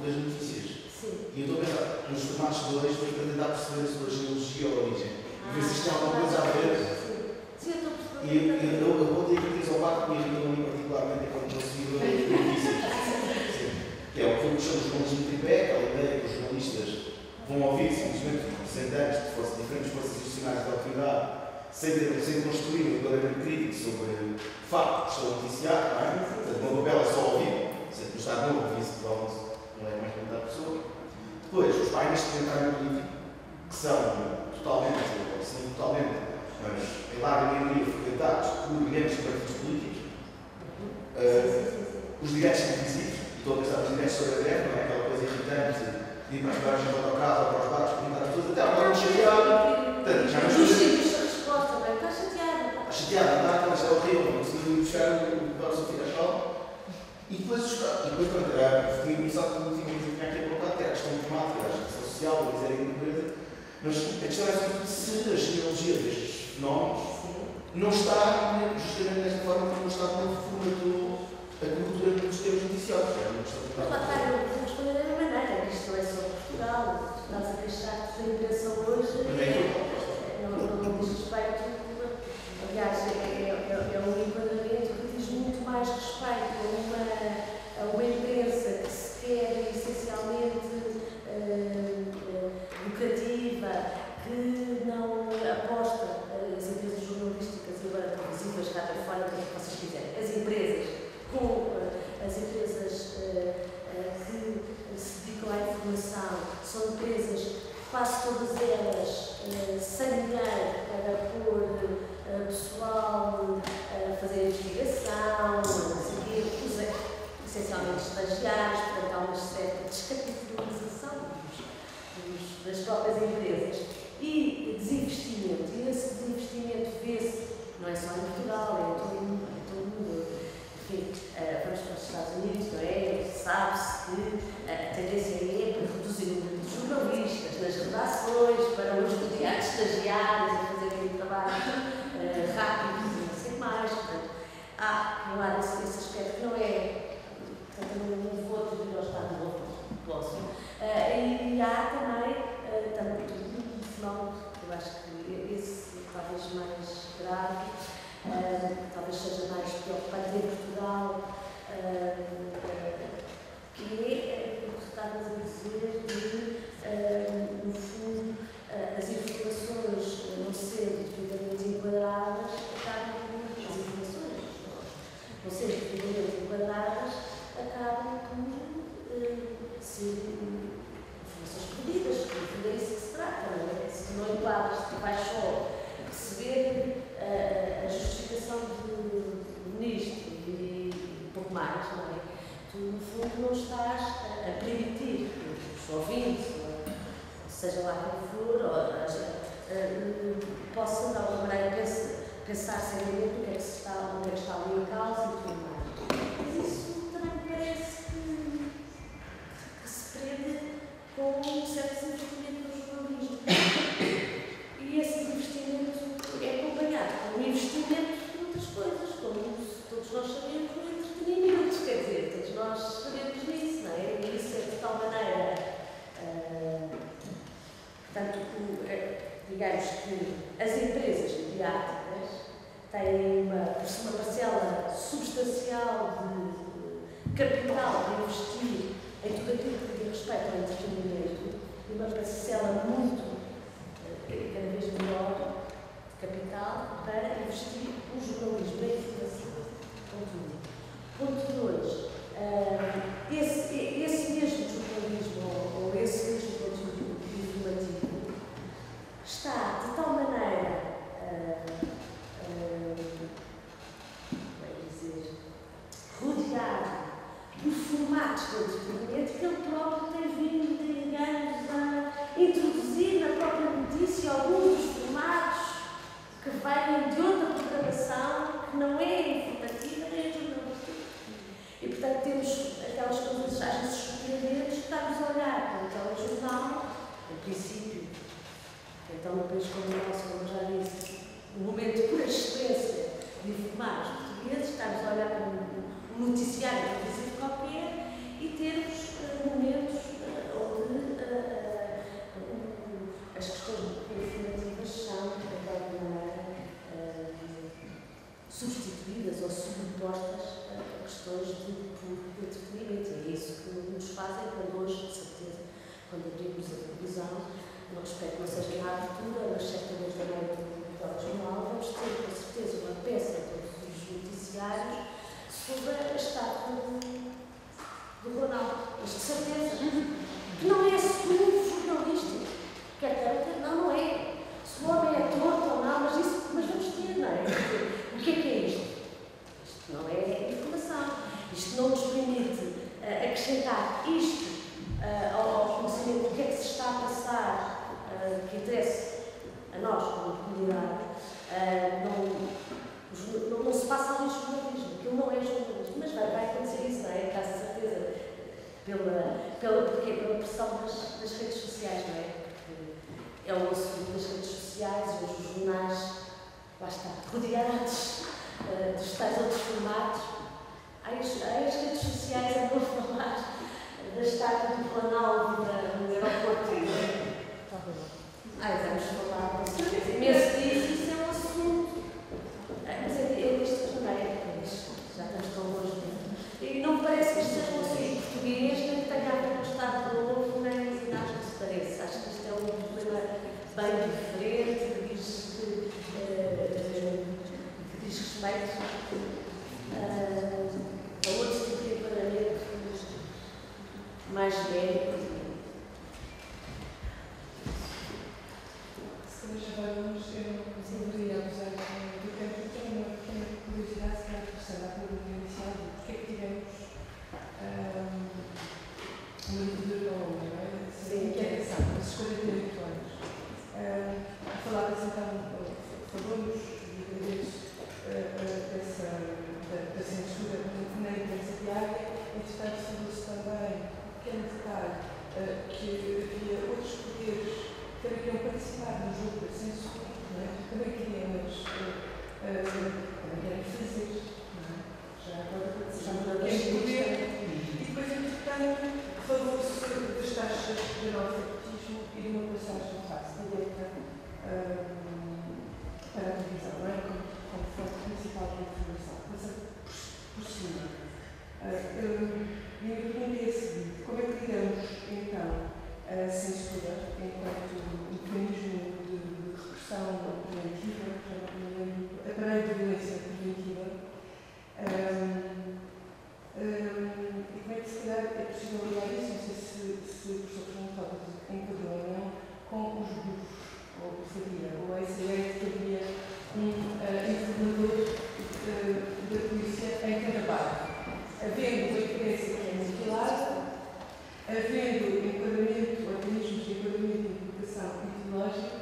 das notícias. Sim. E eu estou a pensar, nos formatos 2, foi para tentar perceber a sua genealogia ou origem. ver se isto tem alguma coisa a ver. Sim, eu estou a E eu vou dizer que 3 ou 4 que me irritam a mim particularmente enquanto consumidor de notícias. Que é o que chamamos de jornalismo de tripé, aquela ideia que os jornalistas vão ouvir simplesmente representantes de diferentes forças institucionais da autoridade, sem construir um enquadramento crítico sobre factos que estão a noticiar, não é? Portanto, uma novela só ouvir, sendo que no Estado Novo ouvir-se provavelmente não é mais de metade da pessoa. Depois, os painéis de comentário político, que são totalmente, ou se não totalmente, mas em larga maioria frequentados por grandes partidos políticos, os diretos televisivos, estou a pensar nos diretos sobre a greve, não é? Aquela coisa irritante de ir para as barras de autocarro ou para os barcos, perguntar às pessoas, até agora não chateado. Portanto, já não estou a resposta, bem, está chateada. a chateado, não está, mas é horrível, não consigo ir buscar o seu filho à escola. E depois, pronto, tinha começado com o último que tinha aqui apontado, que era a questão climática, a questão social, a miséria e a pobreza. Mas a questão é se a genealogia destes fenómenos não está justamente desta forma como está como formatou a cultura dos termos noticiosos. É uma questão de Mas lá está, eu vou responder da mesma maneira, que isto não é só Portugal, estás a queixar da imigração hoje, não diz respeito, aliás, é um enquadramento que diz muito mais respeito a uma imprensa que se quer essencialmente lucrativa, que não aposta as empresas jornalísticas e agora televisivas, radiofónicas, o que vocês quiserem, as empresas com as empresas que se dedicam à informação, são empresas, quase todas elas, sem dinheiro para pôr pessoal a fazer investigação, essencialmente estagiários, portanto há uma certa descapitalização das próprias empresas e desinvestimento. E esse desinvestimento vê-se, não é só em Portugal, é em todo o mundo. Enfim, vamos para os Estados Unidos, não é? Sabe-se que a tendência é para reduzir o número de jornalistas nas redações, para os estudantes estagiários a fazerem um trabalho rápido e não sei mais. Portanto, há um lado esse aspecto que não é. Portanto, não vou atribuir ao Estado Novo, posso. E há também um fenómeno, eu acho que esse talvez mais grave, talvez seja mais preocupante em Portugal, que é o que estavas a dizer de, no fundo, as informações não sendo devidamente enquadradas, acabam por as informações não sendo devidamente enquadradas, acabam por ser informações perdidas, porque é isso que se trata, não é? Se tu não enquadras, tu vais só receber a justificação do ministro e pouco mais, não é? Tu, no fundo, não estás a permitir que os ouvintes, seja lá quem for, possam, de alguma maneira, pensar seriamente o que é que está ali em causa e tudo mais. Mas isso também me parece que se prende com um certo desinvestimento no jornalismo. E esse desinvestimento é acompanhado com um investimento em outras coisas, como todos nós sabemos no entretenimento, quer dizer, todos nós sabemos disso, não é? E isso é de tal maneira, portanto, digamos que as empresas mediáticas têm uma parcela substancial de capital para investir em tudo aquilo que diz respeito ao entretenimento e uma parcela muito, cada vez menor, de capital para investir no jornalismo, na informação. Ponto 2. Esse mesmo jornalismo, ou esse mesmo conteúdo informativo, está de tal maneira, rodeado de formatos de entretenimento que ele próprio tem vindo, digamos, a introduzir na própria notícia alguns dos formatos que vêm de outra programação que não é informativa nem jornalística. E, portanto, temos aquelas coisas às vezes surpreendentes que estamos a olhar para o telejornal, em princípio, então, num país como o nosso, como já disse, um momento por excelência de informar os portugueses, estamos a olhar para um noticiário televisivo qualquer e termos momentos onde as questões informativas são propostas a questões de público de entretenimento. E é isso que nos fazem quando hoje, de certeza, quando abrimos a televisão, não respeito que não seja na abertura, mas certamente também no jornal, vamos ter com certeza uma peça dos noticiários sobre a estátua do Ronaldo. Mas de certeza que não é assunto jornalístico. Quer dizer, não é. Se o homem é torto ou não, mas vamos ter, não é? O que é isto? Isto não é informação. Isto não nos permite acrescentar isto ao conhecimento do que é que se está a passar, que interessa a nós, como comunidade. Não se passa ali jornalismo, aquilo não é jornalismo, mas vai acontecer isso, não é? Caso certeza, pela pressão das redes sociais, não é? Porque é o assunto das redes sociais, hoje os jornais, lá está, rodeados dos tais outros formatos. As redes sociais andam a falar da estátua do Planalto no aeroporto. Vamos falar imenso disso, isso é um assunto. Mas é isto também, já estamos tão longe dentro. E não me parece que isto seja um assunto português, nem que tenha a ver com o Estado do Novo, nem nada que se pareça. Acho que isto é um problema bem diferente, que diz respeito a outro tipo de enquadramento mais genérico. Agora eu não poderia abusar do tempo, porque tenho uma pequena curiosidade, se calhar terceira, a pergunta inicial, de porque é que tivemos uma ditadura ao homem, não é? Sim. Que é essa escolha de 8 anos. Falava-se então, falamos e agradeço da censura na imprensa diária, entretanto falou-se também, um pequeno detalhe, que havia outros poderes que também queriam participar no jogo da censura, não é? Também queriam fazer, não é? Já agora participamos do poder. E depois, entretanto, falou-se das taxas de analfabetismo e de uma passagem fácil direta para a televisão, não é? Como fonte principal de informação. Passando por cima. Minha pergunta é a seguinte: como é que lidamos, então, a censura enquanto mecanismo de repressão preventiva, aparelho de violência preventiva, e como é que se calhar é possível ligar isso, não sei se o professor Fernando enquadrou ou não, com os grupos, ou a essa ideia de que havia informador da polícia em cada bairro, havendo uma imprensa que é mutilada, havendo enquadramento, organismos de enquadramento e educação ideológica,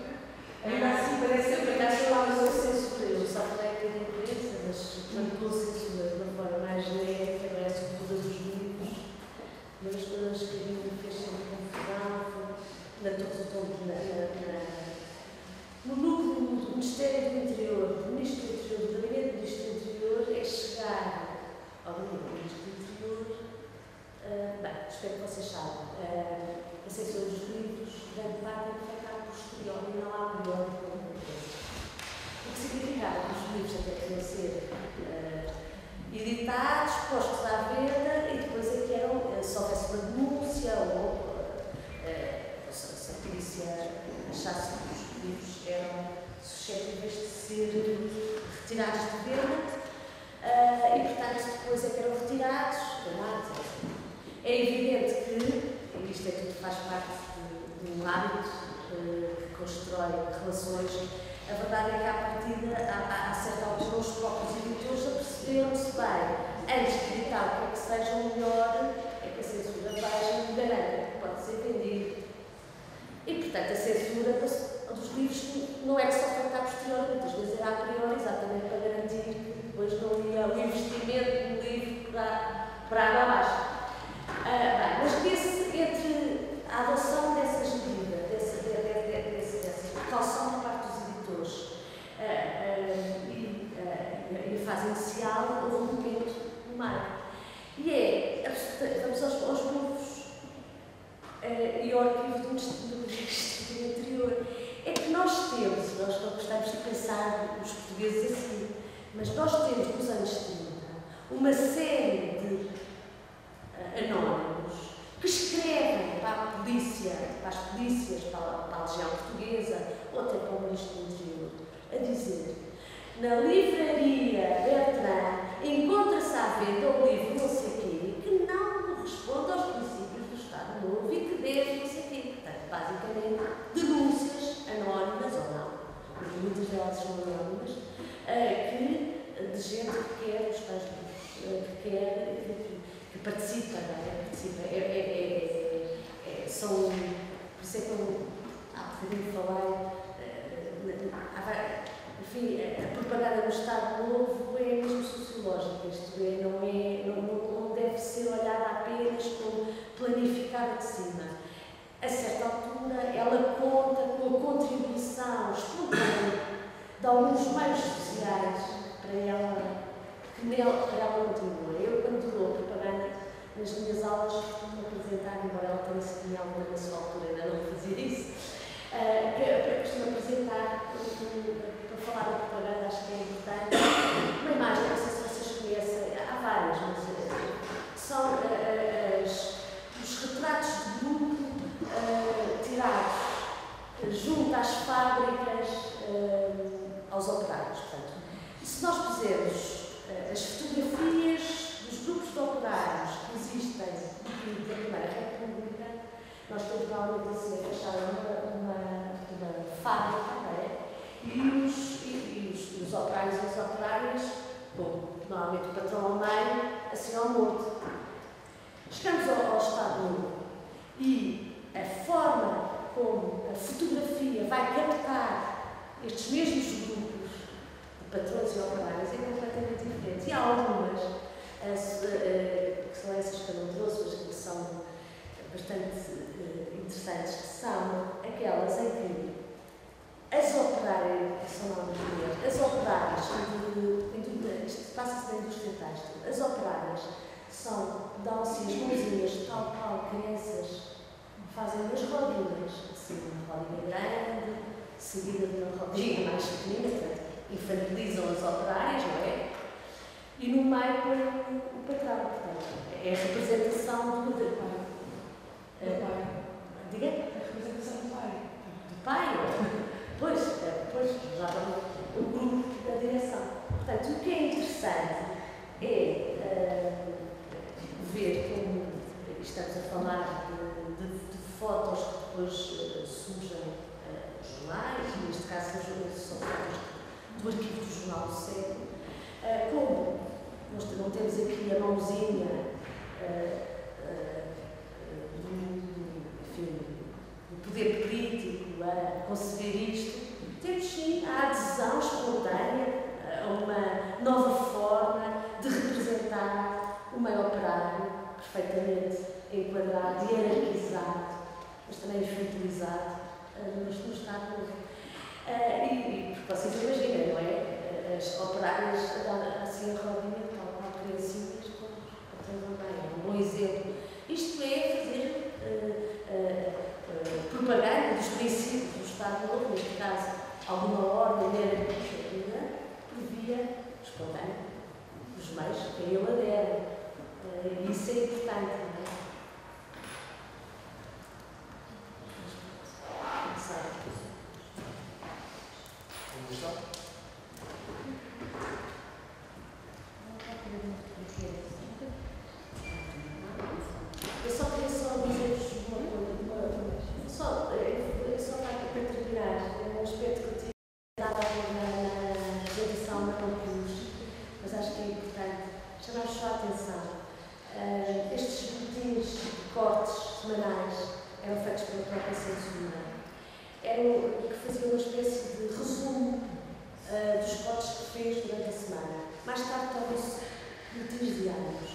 ainda assim parece que a palavra da censura, eu só falei que a imprensa, mas quando censura de uma forma mais genérica, não é a censura dos livros, uma das coisas que a mim me fez sempre confusão no núcleo do Ministério do Interior, do Ministro do Interior, do Gabinete do Ministro do Interior, é chegar ao Gabinete do Ministro do Interior. Espero que vocês saibam, a censura dos livros, grande parte é feita a posterior e não a priori de alguma coisa. O que significava que os livros até podiam ser editados, postos à venda e depois é que eram, se houvesse uma denúncia ou se a polícia achasse que os livros eram suscetíveis de ser retirados de venda e, portanto, depois é que eram retirados, queimados, etc. É evidente que, isto é tudo faz parte de um hábito que constrói relações, a verdade é que, à partida, há certa altura, os próprios editores aperceberam-se bem, antes de editar o que é que seja o melhor, é que a censura veja e garanta que pode ser vendido. E, portanto, a censura dos livros não era só feita a posteriori, muitas vezes era a priori, exatamente para garantir que depois não ia o investimento no livro para água abaixo. Mas entre a adoção dessas medidas, dessa precaução por parte dos editores e a fase inicial, houve um momento no meio. E vamos aos grupos e ao arquivo do Ministro do Interior. É que nós não gostamos de pensar os portugueses assim, mas nós temos nos anos 30 uma série de anónimos que escrevem para a polícia, para as polícias, para a Legião Portuguesa ou até para o Ministro do Interior, a dizer: na livraria Bertrand encontra-se à venda o livro não sei quê, que não corresponde aos princípios do Estado Novo e que deve não sei quê. Portanto, basicamente, denúncias anónimas ou não, porque muitas delas são anónimas, de gente que quer os tais que participa, não é? São, por isso é que eu há bocadinho falei, enfim, a propaganda do Estado Novo é mesmo sociológica, isto é, não deve ser olhada apenas como planificada de cima. A certa altura, ela conta com a contribuição espontânea de alguns meios sociais para ela continua. Eu, quando dou propaganda nas minhas aulas, costumo apresentar, embora ela tenha sido em alguma na sua altura, ainda não fazia isso, costumo apresentar, para falar da propaganda, acho que é importante, uma imagem, não sei se vocês conhecem, há várias, mas são os retratos de grupo tirados junto às fábricas, aos operários. Portanto, se nós pusermos as fotografias dos grupos de operários que existem da Primeira República, nós temos realmente assim a fachada uma fábrica, não é? E os operários e as operárias, bom, normalmente o patrão ao meio, assim ao morto. Chegamos ao Estado Novo e a forma como a fotografia vai captar estes mesmos grupos de patrões e operários é completamente diferente. E há algumas que são essas que eu não trouxe, mas que são bastante interessantes, que são aquelas em que as operárias, são nomes mulheres, as operárias, isto passa-se na indústria têxtil, as operárias dão-se as mãozinhas, tal qual crianças fazem umas rodinhas, assim, uma rodinha grande, seguida de uma rodinha mais pequenina, portanto, infantilizam as operárias, não é? E no meio põe o patrão, portanto, é a representação do pai. Diga? A representação do pai. Do pai? Pois, já vamos o grupo da direção. Portanto, o que é interessante é ver como estamos a falar de fotos que depois surgem nos jornais, neste caso são fotos do arquivo do Jornal do Século, como nós não temos aqui a mãozinha do poder político a conceber isto, temos sim a adesão espontânea a uma nova forma de representar o meio operário, perfeitamente enquadrado e hierarquizado, mas também infantilizado no Estado Novo. E porque vocês imaginem, não é? As operárias a dar assim a rodinha, tal qual criancinhas, também é um bom exemplo. Isto é fazer propaganda dos princípios do Estado Novo, neste caso, alguma ordem hierarquia, previa espontânea os meios que a ele adere. E isso é importante, não é? Eu só queria dizer-vos uma coisa. Eu só para terminar, um aspecto que eu tinha dado na apresentação, mas não pus, mas acho que é importante chamar-vos a atenção. Estes boletins de cortes semanais eram feitos pela própria censura. Eram que faziam uma espécie de resumo dos cortes que fez durante a semana. Mais tarde tornam-se boletins diários.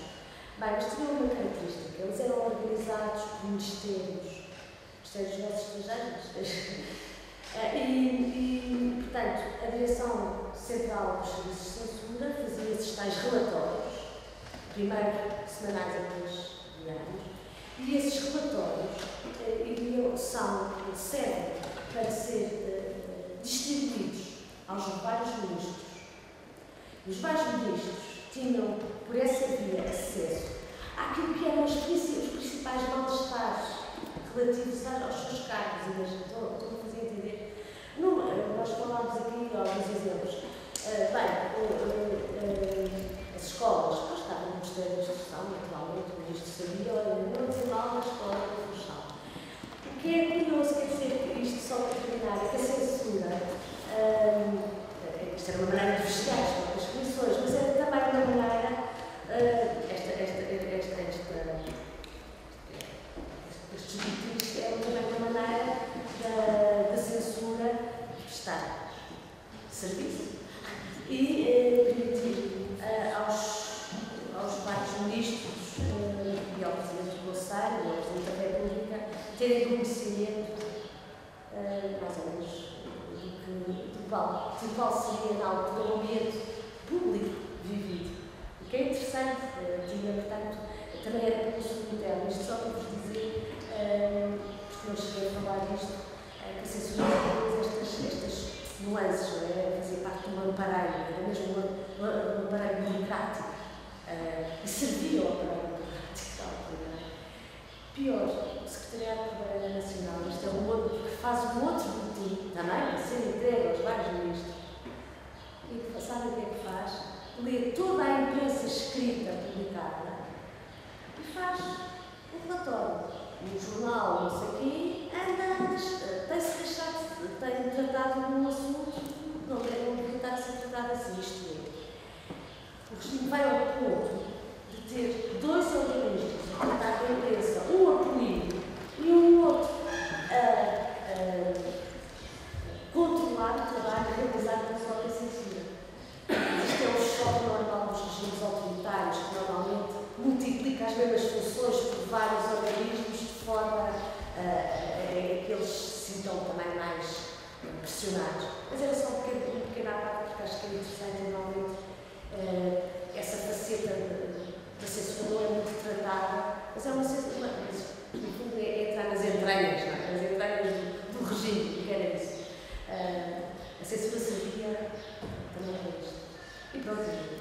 Bem, mas tinham uma característica. Eles eram organizados por ministérios dos nossos estrangeiros. Portanto, a Direção Central dos Serviços de Censura fazia esses tais relatórios, primeiro semanais e depois diários, e esses relatórios servem para ser distribuídos aos vários ministros. Os vários ministros tinham por essa via, acesso àquilo que eram os principais mal-estares relativos aos seus cargos. Estou a fazer entender. Nós falámos aqui alguns exemplos. As escolas, nós estávamos no Ministério da Instrução, naturalmente, o Ministro sabia, não dizer mal na escola da Funchal. O que é curioso, quer dizer, isto só para terminar, é que a censura, isto era uma maneira de vigiar as próprias comissões, mas era também uma maneira, estes objetivos eram também uma maneira da censura prestar serviço e permitir aos vários ministros e ao Presidente do Conselho e ao Presidente da República terem conhecimento mais ou menos do qual seria na altura o ambiente público vivido. O que é interessante, portanto, também era pelo segundo interno, isto só para vos dizer, porque não cheguei a falar disto, que a censura tem estas nuances, não é? Fazia parte de um amparaio, era mesmo um amparaio burocrático, e servia ao amparaio burocrático. Pior, o Secretariado de Governo Nacional, isto é um outro, que faz um outro boletim, também, a ser entregue aos vários ministros, e sabem o que é que faz? Lê toda a imprensa escrita publicada e faz um relatório. No jornal, não sei o quê, tem-se deixado, tem tratado de um assunto, não devia estar a ser tratado assim, isto é. O regime vai ao ponto de ter dois organismos a tratar da imprensa, um a punir e um outro a controlar o trabalho realizado pela própria censura. Isto é um choque normal dos regimes autoritários, que normalmente multiplica as mesmas funções por vários organismos de forma a que eles se sintam também mais pressionados. Mas era só um pequeno à parte, porque acho que é interessante, normalmente, essa faceta da censura não é muito tratada, mas é uma censura, mas no fundo é entrar nas entranhas, não é? Nas entranhas do regime, que era isso. A censura servia também para isto. E pronto.